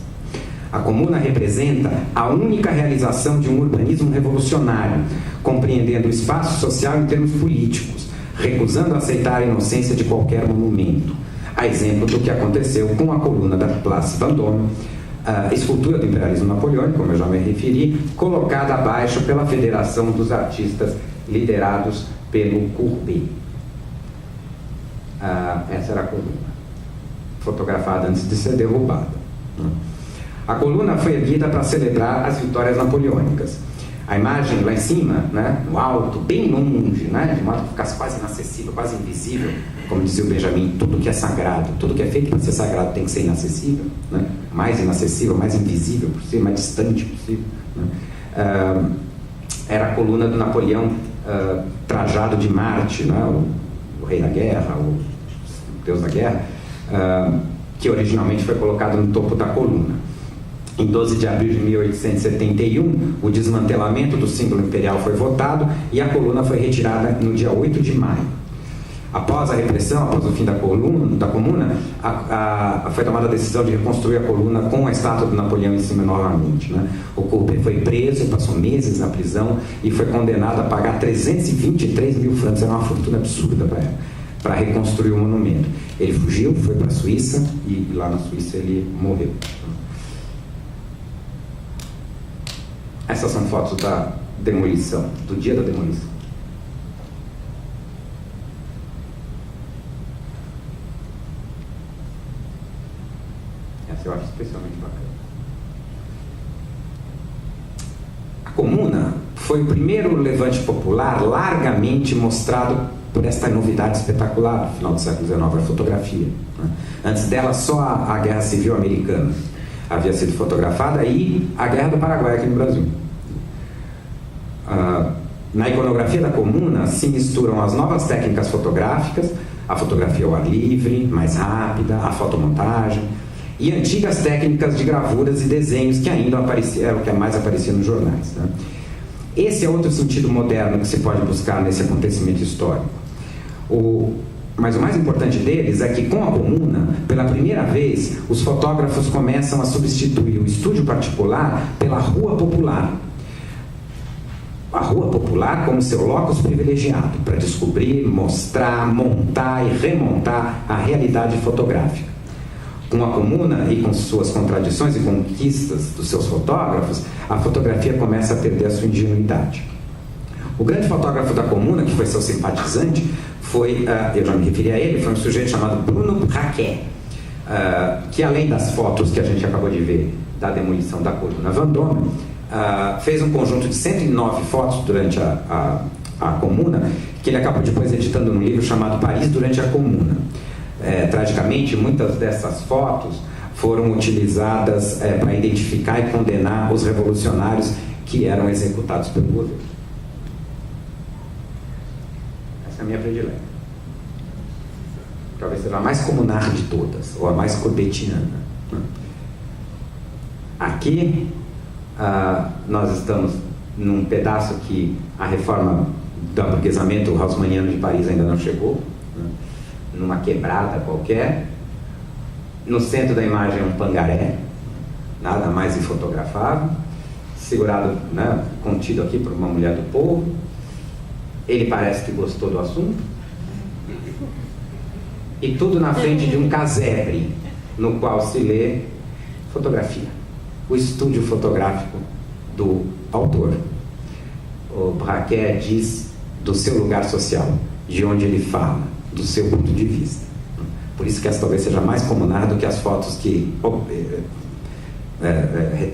A comuna representa a única realização de um urbanismo revolucionário, compreendendo o espaço social em termos políticos, recusando aceitar a inocência de qualquer monumento. A exemplo do que aconteceu com a coluna da Place Vendôme, a escultura do imperialismo napoleônico, como eu já me referi, colocada abaixo pela Federação dos Artistas, liderados pelo Courbet. Essa era a coluna, fotografada antes de ser derrubada. A coluna foi erguida para celebrar as vitórias napoleônicas. A imagem lá em cima, né, no alto, bem longe, né, de modo que ficasse quase inacessível, quase invisível, como dizia o Benjamin, tudo que é sagrado, tudo que é feito para ser sagrado tem que ser inacessível, né, mais inacessível, mais invisível possível, mais distante possível, né. Era a coluna do Napoleão trajado de Marte, né, o rei da guerra, o deus da guerra, que originalmente foi colocado no topo da coluna. Em 12 de abril de 1871, o desmantelamento do símbolo imperial foi votado e a coluna foi retirada no dia 8 de maio. Após a repressão, após o fim da comuna, foi tomada a decisão de reconstruir a coluna com a estátua do Napoleão em cima novamente, né? O Courbet foi preso, passou meses na prisão e foi condenado a pagar 323 mil francos, era uma fortuna absurda para reconstruir o monumento. Ele fugiu, foi para a Suíça e lá na Suíça ele morreu. Essas são fotos da demolição, do dia da demolição. Essa eu acho especialmente bacana. Comuna foi o primeiro levante popular largamente mostrado por esta novidade espetacular no final do século XIX, a fotografia. Antes dela, só a Guerra Civil Americana havia sido fotografada e a Guerra do Paraguai aqui no Brasil. Na iconografia da Comuna se misturam as novas técnicas fotográficas, a fotografia ao ar livre, mais rápida, a fotomontagem, e antigas técnicas de gravuras e desenhos que ainda eram o que mais aparecia nos jornais. Esse é outro sentido moderno que se pode buscar nesse acontecimento histórico. Mas o mais importante deles é que, com a Comuna, pela primeira vez, os fotógrafos começam a substituir o estúdio particular pela rua popular. A rua popular como seu locus privilegiado para descobrir, mostrar, montar e remontar a realidade fotográfica. Com a Comuna e com suas contradições e conquistas dos seus fotógrafos, a fotografia começa a perder a sua ingenuidade. O grande fotógrafo da Comuna, que foi seu simpatizante, foi, eu já me referi a ele, foi um sujeito chamado Bruno Braquet, que além das fotos que a gente acabou de ver da demolição da coluna Vendôme, fez um conjunto de 109 fotos durante a Comuna, que ele acabou depois editando num livro chamado Paris durante a Comuna. Tragicamente, muitas dessas fotos foram utilizadas para identificar e condenar os revolucionários que eram executados pelo governo. Essa é a minha predileta. Talvez seja a mais comunar de todas, ou a mais corbetiana. Aqui, nós estamos num pedaço que a reforma do aburguesamento haussmanniano de Paris ainda não chegou, numa quebrada qualquer. No centro da imagem é um pangaré, nada mais infotografável, segurado, contido aqui por uma mulher do povo. Ele parece que gostou do assunto. E tudo na frente de um casebre, no qual se lê fotografia. O estúdio fotográfico do autor. O Braquet diz do seu lugar social, de onde ele fala, do seu ponto de vista. Por isso que essa talvez seja mais comunar do que as fotos que,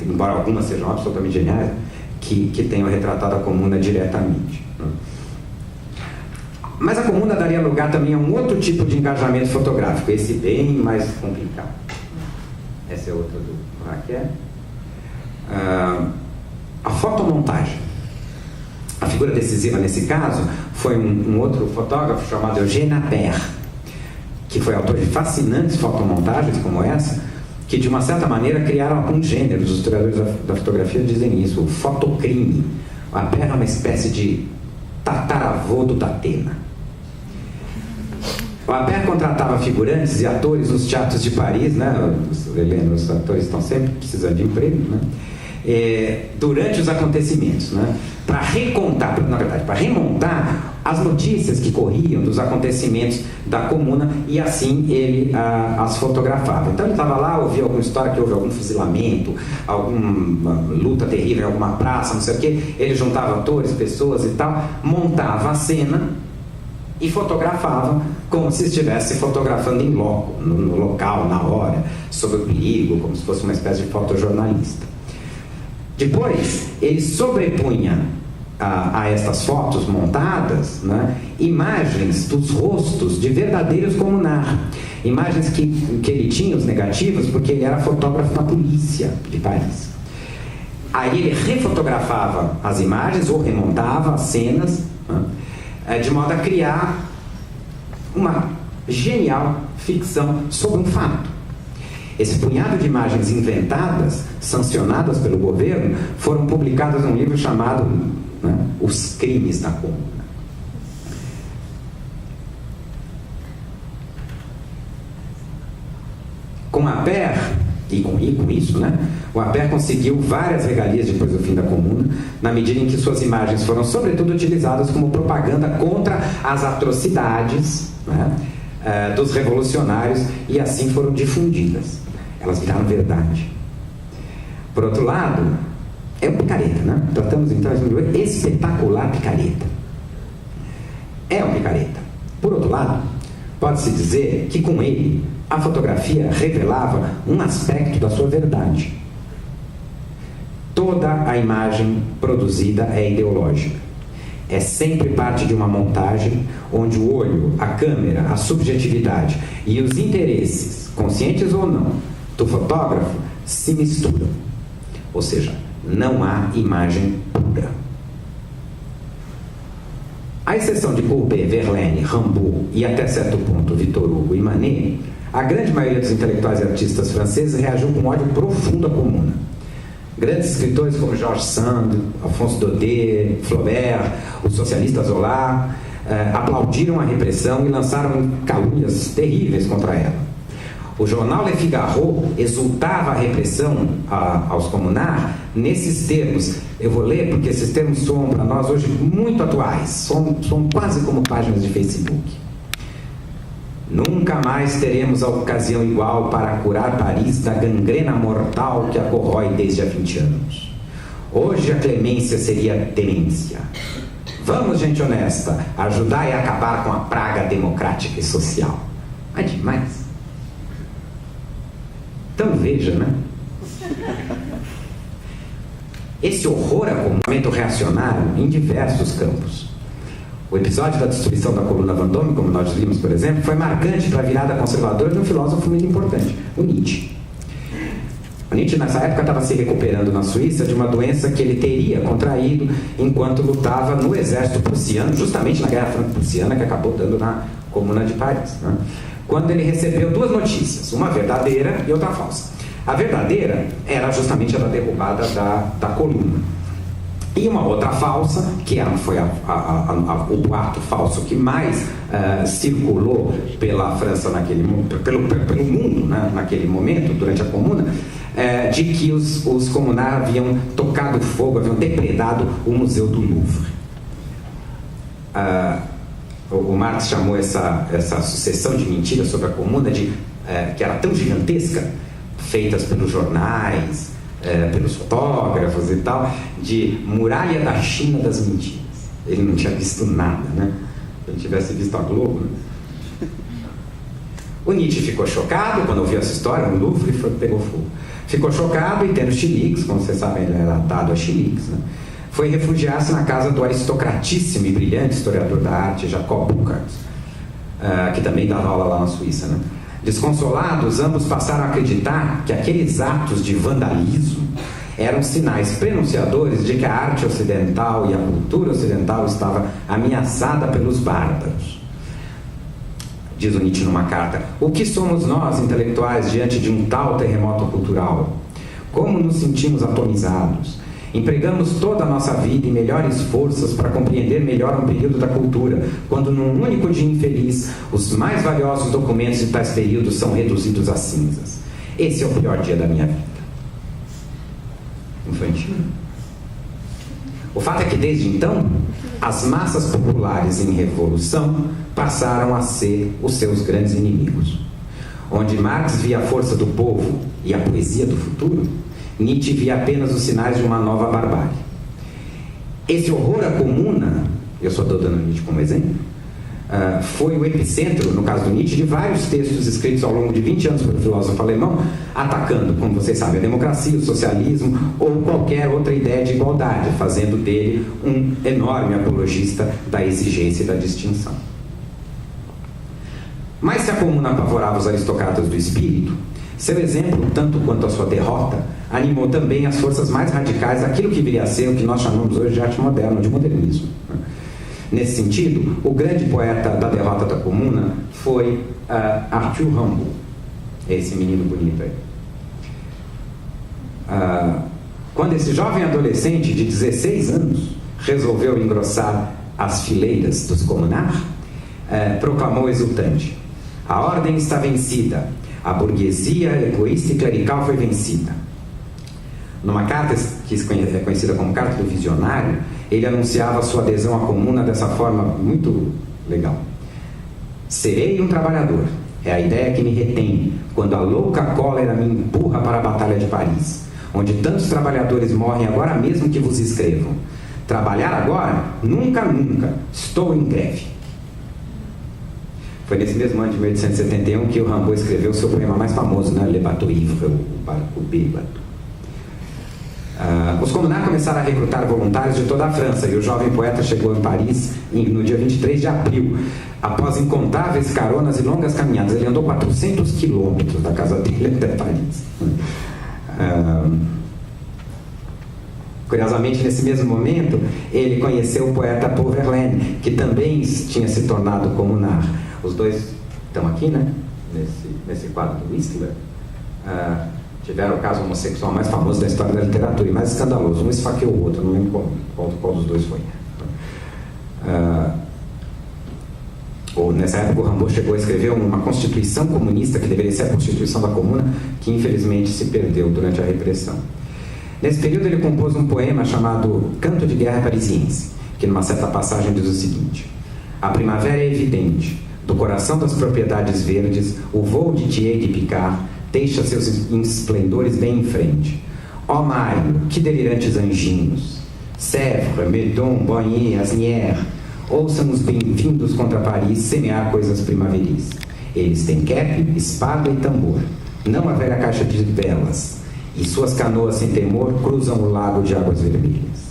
embora algumas sejam absolutamente geniais, que tenham retratado a Comuna diretamente. Mas a Comuna daria lugar também a um outro tipo de engajamento fotográfico, esse bem mais complicado. Essa é outra do Braquet. A fotomontagem. A figura decisiva nesse caso foi um outro fotógrafo chamado Eugène Appert, que foi autor de fascinantes fotomontagens como essa, que de uma certa maneira criaram alguns gêneros. Os historiadores da fotografia dizem isso, o fotocrime. O Appert é uma espécie de tataravô do Datena. O Appert contratava figurantes e atores nos teatros de Paris, os atores estão sempre precisando de emprego, durante os acontecimentos, para recontar, na verdade, para remontar as notícias que corriam dos acontecimentos da Comuna, e assim ele as fotografava. Então ele estava lá, ouvia alguma história que houve algum fuzilamento, alguma luta terrível em alguma praça, não sei o quê. Ele juntava atores, pessoas e tal, montava a cena e fotografava como se estivesse fotografando em loco, no local, na hora, sob o perigo, como se fosse uma espécie de fotojornalista. Depois, ele sobrepunha a estas fotos montadas, imagens dos rostos de verdadeiros comunar, imagens que ele tinha, os negativos, porque ele era fotógrafo da polícia de Paris. Aí ele refotografava as imagens ou remontava as cenas, de modo a criar uma genial ficção sobre um fato. Esse punhado de imagens inventadas, sancionadas pelo governo, foram publicadas num livro chamado Os Crimes da Comuna. Com Appert, e com isso, o Appert conseguiu várias regalias depois do fim da Comuna, na medida em que suas imagens foram sobretudo utilizadas como propaganda contra as atrocidades dos revolucionários, e assim foram difundidas. Elas viraram verdade. Por outro lado, é um picareta, Tratamos então de espetacular picareta. É um picareta. Por outro lado, pode-se dizer que com ele a fotografia revelava um aspecto da sua verdade. toda a imagem produzida é ideológica. É sempre parte de uma montagem onde o olho, a câmera, a subjetividade e os interesses, conscientes ou não, do fotógrafo se misturam. Ou seja, não há imagem pura. À exceção de Courbet, Verlaine, Rimbaud e até certo ponto Victor Hugo e Manet, a grande maioria dos intelectuais e artistas franceses reagiu com ódio profundo à Comuna. Grandes escritores como Georges Sand, Alphonse Daudet, Flaubert, o socialista Zola, aplaudiram a repressão e lançaram calúnias terríveis contra ela. O jornal Le Figaro exultava a repressão aos comunards nesses termos. Eu vou ler porque esses termos soam para nós hoje muito atuais, são quase como páginas de Facebook. Nunca mais teremos a ocasião igual para curar Paris da gangrena mortal que a corrói desde há 20 anos. Hoje a clemência seria demência. Vamos, gente honesta, ajudar e acabar com a praga democrática e social. É demais. Então veja, né? Esse horror ao comportamento reacionário em diversos campos. O episódio da destruição da coluna Vendôme, como nós vimos, por exemplo, foi marcante para a virada conservadora de um filósofo muito importante, o Nietzsche. O Nietzsche, nessa época, estava se recuperando na Suíça de uma doença que ele teria contraído enquanto lutava no exército prussiano, justamente na Guerra Franco-Prussiana, que acabou dando na Comuna de Paris, né? Quando ele recebeu duas notícias, uma verdadeira e outra falsa. A verdadeira era justamente a da derrubada da coluna. E uma outra falsa, que foi o boato falso que mais circulou pela França pelo mundo, né, naquele momento, durante a Comuna, de que os comunards haviam tocado fogo, haviam depredado o Museu do Louvre. O Marx chamou essa sucessão de mentiras sobre a Comuna que era tão gigantesca, feitas pelos jornais, pelos fotógrafos e tal, de muralha da China das mentiras. Ele não tinha visto nada, né? Se ele tivesse visto a Globo, né? O Nietzsche ficou chocado quando ouviu essa história, o Louvre pegou fogo. Ficou chocado e tendo chiliques, como vocês sabem, ele era atado a chiliques, né? Foi refugiar-se na casa do aristocratíssimo e brilhante historiador da arte, Jacob Burckhardt, que também dava aula lá na Suíça, né? Desconsolados, ambos passaram a acreditar que aqueles atos de vandalismo eram sinais prenunciadores de que a arte ocidental e a cultura ocidental estava ameaçada pelos bárbaros. Diz o Nietzsche numa carta: o que somos nós, intelectuais, diante de um tal terremoto cultural? Como nos sentimos atomizados? Empregamos toda a nossa vida e melhores forças para compreender melhor um período da cultura, quando num único dia infeliz, os mais valiosos documentos de tais períodos são reduzidos a cinzas. Esse é o pior dia da minha vida. Infantil. O fato é que desde então, as massas populares em revolução passaram a ser os seus grandes inimigos. Onde Marx via a força do povo e a poesia do futuro, Nietzsche via apenas os sinais de uma nova barbárie. Esse horror à comuna, eu só estou dando Nietzsche como exemplo, foi o epicentro, no caso do Nietzsche, de vários textos escritos ao longo de 20 anos pelo filósofo alemão, atacando, como vocês sabem, a democracia, o socialismo ou qualquer outra ideia de igualdade, fazendo dele um enorme apologista da exigência e da distinção. Mas se a comuna apavorava os aristocratas do espírito, seu exemplo, tanto quanto a sua derrota, animou também as forças mais radicais daquilo que viria a ser o que nós chamamos hoje de arte moderna, de modernismo. Nesse sentido, o grande poeta da derrota da Comuna foi Arthur Rimbaud, esse menino bonito aí. Quando esse jovem adolescente de 16 anos resolveu engrossar as fileiras dos comunards, proclamou exultante: a ordem está vencida, a burguesia egoísta e clerical foi vencida. Numa carta que é conhecida como Carta do Visionário, ele anunciava sua adesão à comuna dessa forma muito legal: serei um trabalhador, é a ideia que me retém quando a louca cólera me empurra para a Batalha de Paris, onde tantos trabalhadores morrem agora mesmo que vos escrevam. Trabalhar agora? Nunca, nunca. Estou em greve. Foi nesse mesmo ano de 1871 que o Rimbaud escreveu o seu poema mais famoso, né? Le Bateau Ivre, o Barco Bêbado. Os comunards começaram a recrutar voluntários de toda a França e o jovem poeta chegou em Paris no dia 23 de abril, após incontáveis caronas e longas caminhadas. Ele andou 400 quilômetros da casa dele até Paris. Curiosamente, nesse mesmo momento, ele conheceu o poeta Paul Verlaine, que também tinha se tornado comunard. Os dois estão aqui, né? Nesse quadro do Whistler. Tiveram o caso homossexual mais famoso da história da literatura e mais escandaloso. Um esfaqueou o outro, não lembro qual dos dois foi. Nessa época, o Rimbaud chegou a escrever uma constituição comunista, que deveria ser a Constituição da Comuna, que infelizmente se perdeu durante a repressão. Nesse período, ele compôs um poema chamado Canto de Guerra Parisiense, que numa certa passagem diz o seguinte: a primavera é evidente, do coração das propriedades verdes, o voo de Thiers e de Picard deixa seus esplendores bem em frente. Ó maio, que delirantes anjinhos! Sèvres, Meudon, Boigny, Asnières, ouçam os bem-vindos contra Paris semear coisas primaveris. Eles têm quepe, espada e tambor, não a velha caixa de velas, e suas canoas sem temor cruzam o lago de águas vermelhas.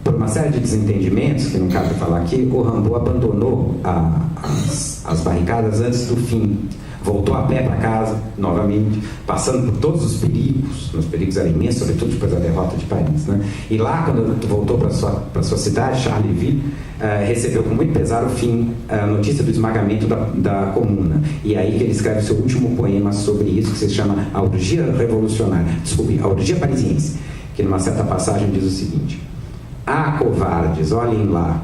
Por uma série de desentendimentos, que não cabe falar aqui, o Rimbaud abandonou as barricadas antes do fim. Voltou a pé para casa, novamente, passando por todos os perigos. Os perigos eram imensos, sobretudo depois da derrota de Paris, né? E lá, quando voltou para sua cidade, Charleville, recebeu com muito pesar o fim, a notícia do esmagamento da Comuna. E aí que ele escreve seu último poema sobre isso, que se chama A Orgia Revolucionária. Desculpe, A Orgia Parisiense, que numa certa passagem diz o seguinte: ah, covardes, olhem lá,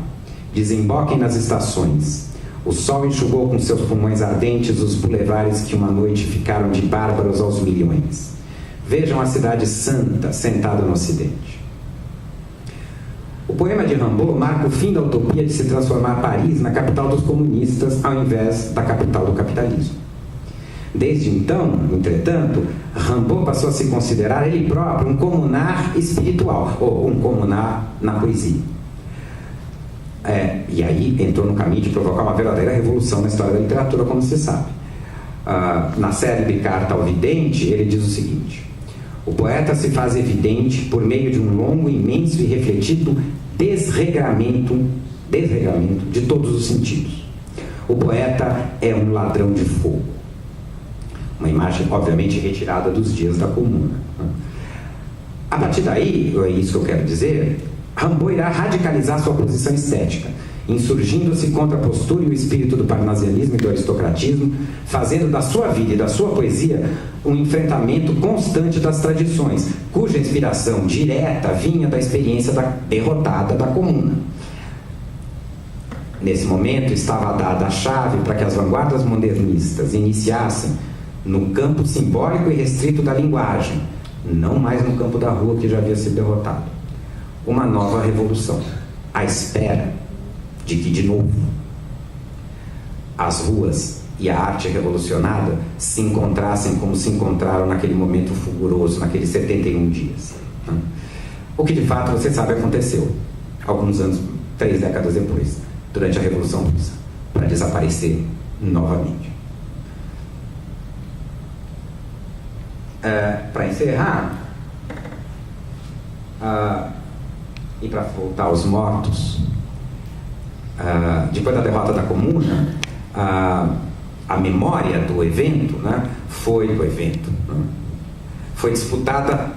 desemboquem nas estações. O sol enxugou com seus pulmões ardentes os bulevares que uma noite ficaram de bárbaros aos milhões. Vejam a cidade santa sentada no ocidente. O poema de Rimbaud marca o fim da utopia de se transformar Paris na capital dos comunistas ao invés da capital do capitalismo. Desde então, entretanto, Rimbaud passou a se considerar ele próprio um comunard espiritual, ou um comunard na poesia. E aí entrou no caminho de provocar uma verdadeira revolução na história da literatura, como se sabe. Na célebre Carta ao Vidente, ele diz o seguinte: o poeta se faz evidente por meio de um longo, imenso e refletido desregramento de todos os sentidos. O poeta é um ladrão de fogo. Uma imagem, obviamente, retirada dos dias da Comuna. A partir daí, é isso que eu quero dizer, Rimbaud irá radicalizar sua posição estética, insurgindo-se contra a postura e o espírito do parnasianismo e do aristocratismo, fazendo da sua vida e da sua poesia um enfrentamento constante das tradições, cuja inspiração direta vinha da experiência derrotada da Comuna. Nesse momento estava dada a chave para que as vanguardas modernistas iniciassem no campo simbólico e restrito da linguagem, não mais no campo da rua, que já havia sido derrotado, uma nova revolução, à espera de que, de novo, as ruas e a arte revolucionada se encontrassem como se encontraram naquele momento fulguroso, naqueles 71 dias. O que, de fato, você sabe, aconteceu alguns anos, 3 décadas depois, durante a Revolução Russa, para desaparecer novamente. Para encerrar, e para voltar aos mortos, depois da derrota da Comuna, a memória do evento, foi disputada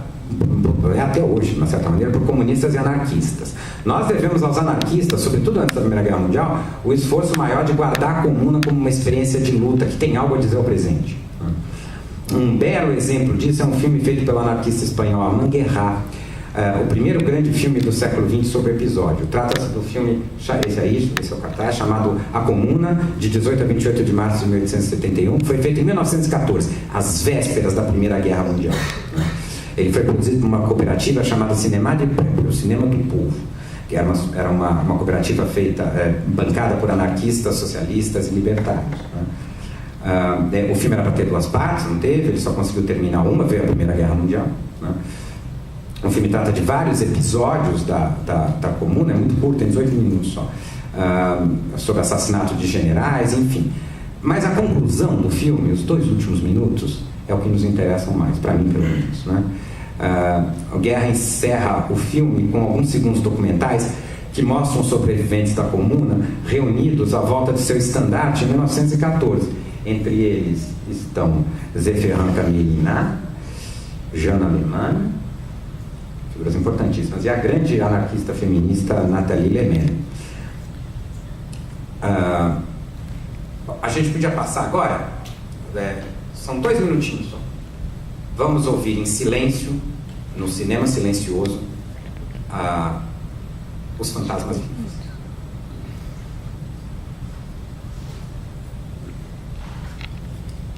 até hoje, de uma certa maneira, por comunistas e anarquistas. Nós devemos aos anarquistas, sobretudo antes da Primeira Guerra Mundial, o esforço maior de guardar a Comuna como uma experiência de luta que tem algo a dizer ao presente. Um belo exemplo disso é um filme feito pelo anarquista espanhol Armand Guerrat, o primeiro grande filme do século XX sobre o episódio. Trata-se do filme, esse é o cartaz, chamado A Comuna, de 18 a 28 de março de 1871, que foi feito em 1914, às vésperas da Primeira Guerra Mundial. Ele foi produzido por uma cooperativa chamada Cinema de Peuple, o Cinema do Povo, que era uma cooperativa feita, bancada por anarquistas, socialistas e libertários. O filme era para ter 2 partes, não teve, ele só conseguiu terminar uma, veio a Primeira Guerra Mundial. O filme trata de vários episódios da Comuna, é muito curto, tem 18 minutos só, sobre assassinato de generais, enfim. Mas a conclusão do filme, os 2 últimos minutos, é o que nos interessa mais, para mim pelo menos, né? A Guerra encerra o filme com alguns segundos documentais que mostram os sobreviventes da Comuna reunidos à volta de seu estandarte em 1914. Entre eles estão Zéphrin Camille, Jeanne Alemane, figuras importantíssimas, e a grande anarquista feminista Nathalie Lemel. A gente podia passar agora, são 2 minutinhos só. Vamos ouvir em silêncio, no cinema silencioso, Os Fantasmas Vivos.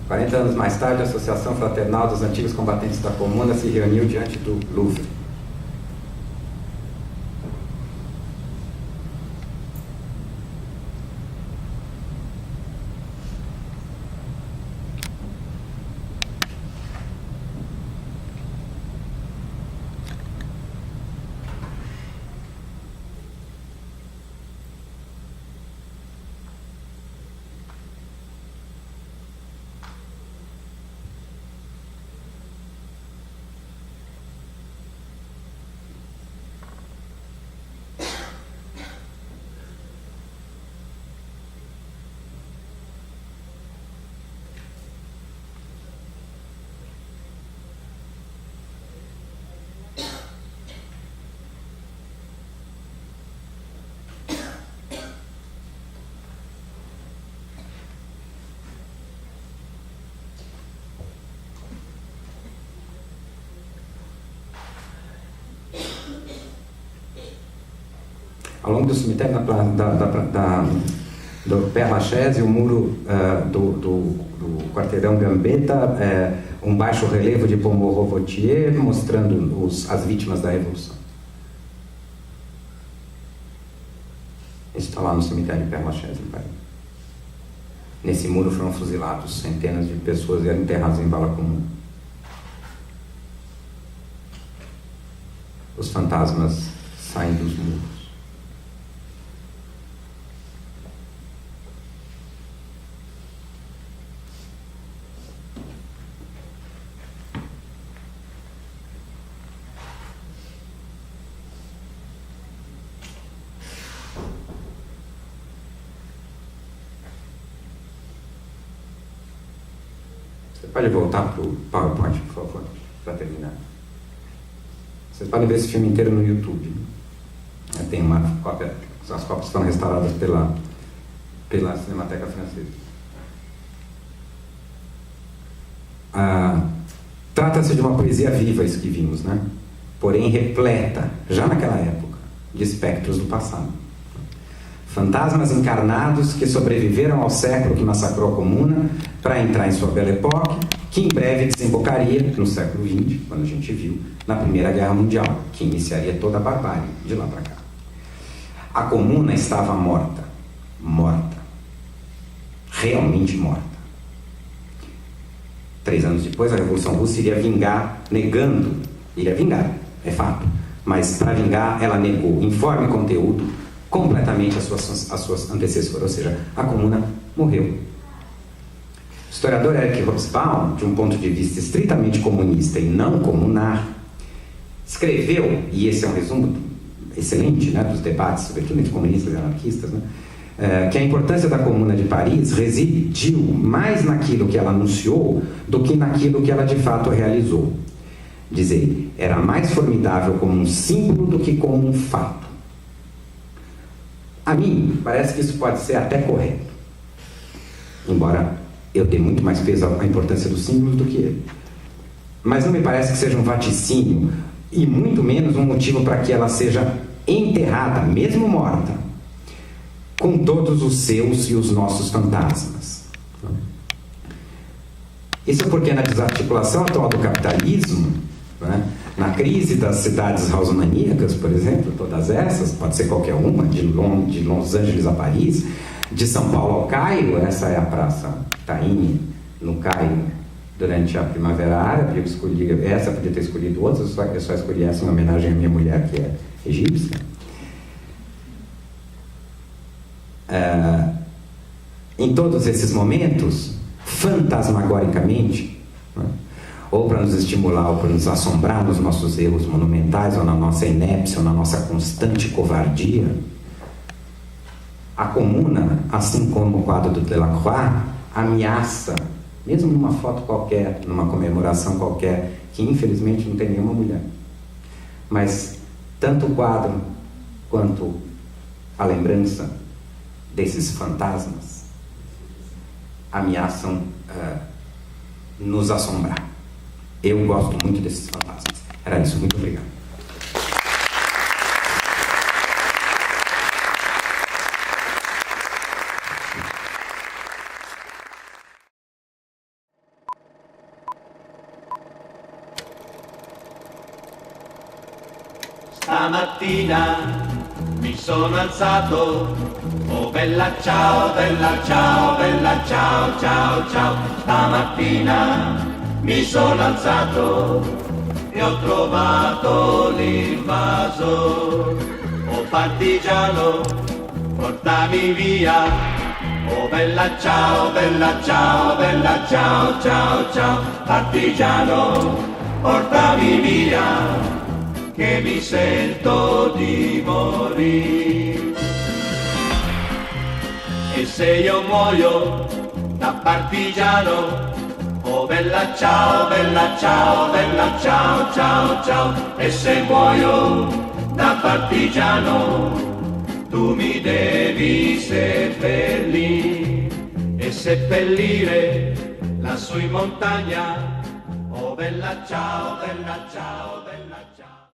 "40 anos mais tarde, a Associação Fraternal dos Antigos Combatentes da Comuna se reuniu diante do Louvre. Ao longo do cemitério do Père Lachaise, o muro do quarteirão Gambetta, um baixo relevo de Pomereux-Vautier mostrando as vítimas da Revolução. Isso está lá no cemitério de Père Lachaise, em Paris. Nesse muro foram fuzilados centenas de pessoas e eram enterradas em vala comum. Os fantasmas saem dos muros. Você pode voltar para o PowerPoint, por favor, para terminar. Vocês podem ver esse filme inteiro no YouTube. Tem uma cópia, as cópias foram restauradas pela Cinemateca Francesa. Trata-se de uma poesia viva, isso que vimos, né? Porém repleta, já naquela época, de espectros do passado. Fantasmas encarnados que sobreviveram ao século que massacrou a Comuna para entrar em sua Belle Époque, que em breve desembocaria no século XX, quando a gente viu, na Primeira Guerra Mundial, que iniciaria toda a barbárie de lá para cá. A Comuna estava morta, realmente morta. 3 anos depois, a Revolução Russa iria vingar, iria vingar, é fato, mas para vingar ela negou, em forma e conteúdo, completamente as suas antecessoras, ou seja, a Comuna morreu. O historiador Eric Hobsbawm, de um ponto de vista estritamente comunista e não comunar, escreveu, e esse é um resumo excelente, né, dos debates, sobretudo entre comunistas e anarquistas, né, que a importância da Comuna de Paris residiu mais naquilo que ela anunciou do que naquilo que ela de fato realizou. Diz ele, era mais formidável como um símbolo do que como um fato. A mim, parece que isso pode ser até correto, embora eu dê muito mais peso à importância dos símbolos do que ele. Mas não me parece que seja um vaticínio, e muito menos um motivo para que ela seja enterrada, mesmo morta, com todos os seus e os nossos fantasmas. Isso porque na desarticulação atual do capitalismo, né, na crise das cidades haussmanníacas, por exemplo, todas essas, pode ser qualquer uma, de Los Angeles a Paris, de São Paulo ao Cairo, essa é a Praça Taine, no Cairo, durante a Primavera Árabe. Eu escolhi essa, podia ter escolhido outras, eu só escolhi essa em homenagem à minha mulher, que é egípcia. Em todos esses momentos, fantasmagoricamente, né? Ou para nos estimular, ou para nos assombrar nos nossos erros monumentais, ou na nossa inépcia, ou na nossa constante covardia. A comuna, assim como o quadro do Delacroix, ameaça, mesmo numa foto qualquer, numa comemoração qualquer, que infelizmente não tem nenhuma mulher. Mas tanto o quadro quanto a lembrança desses fantasmas ameaçam nos assombrar. Eu gosto muito desses fantasmas. Era isso, muito obrigado. Stamattina mi sono alzato, oh bella ciao, bella ciao, bella ciao, ciao, ciao. Stamattina mi sono alzato e ho trovato l'invaso. Oh partigiano, portami via, oh bella ciao, bella ciao, bella ciao, ciao, ciao. Partigiano, portami via, che mi sento di morire. E se io muoio da partigiano, oh bella ciao, bella ciao, bella ciao, ciao, ciao. E se muoio da partigiano, tu mi devi seppellire e seppellire lassù in montagna, oh bella ciao, bella ciao.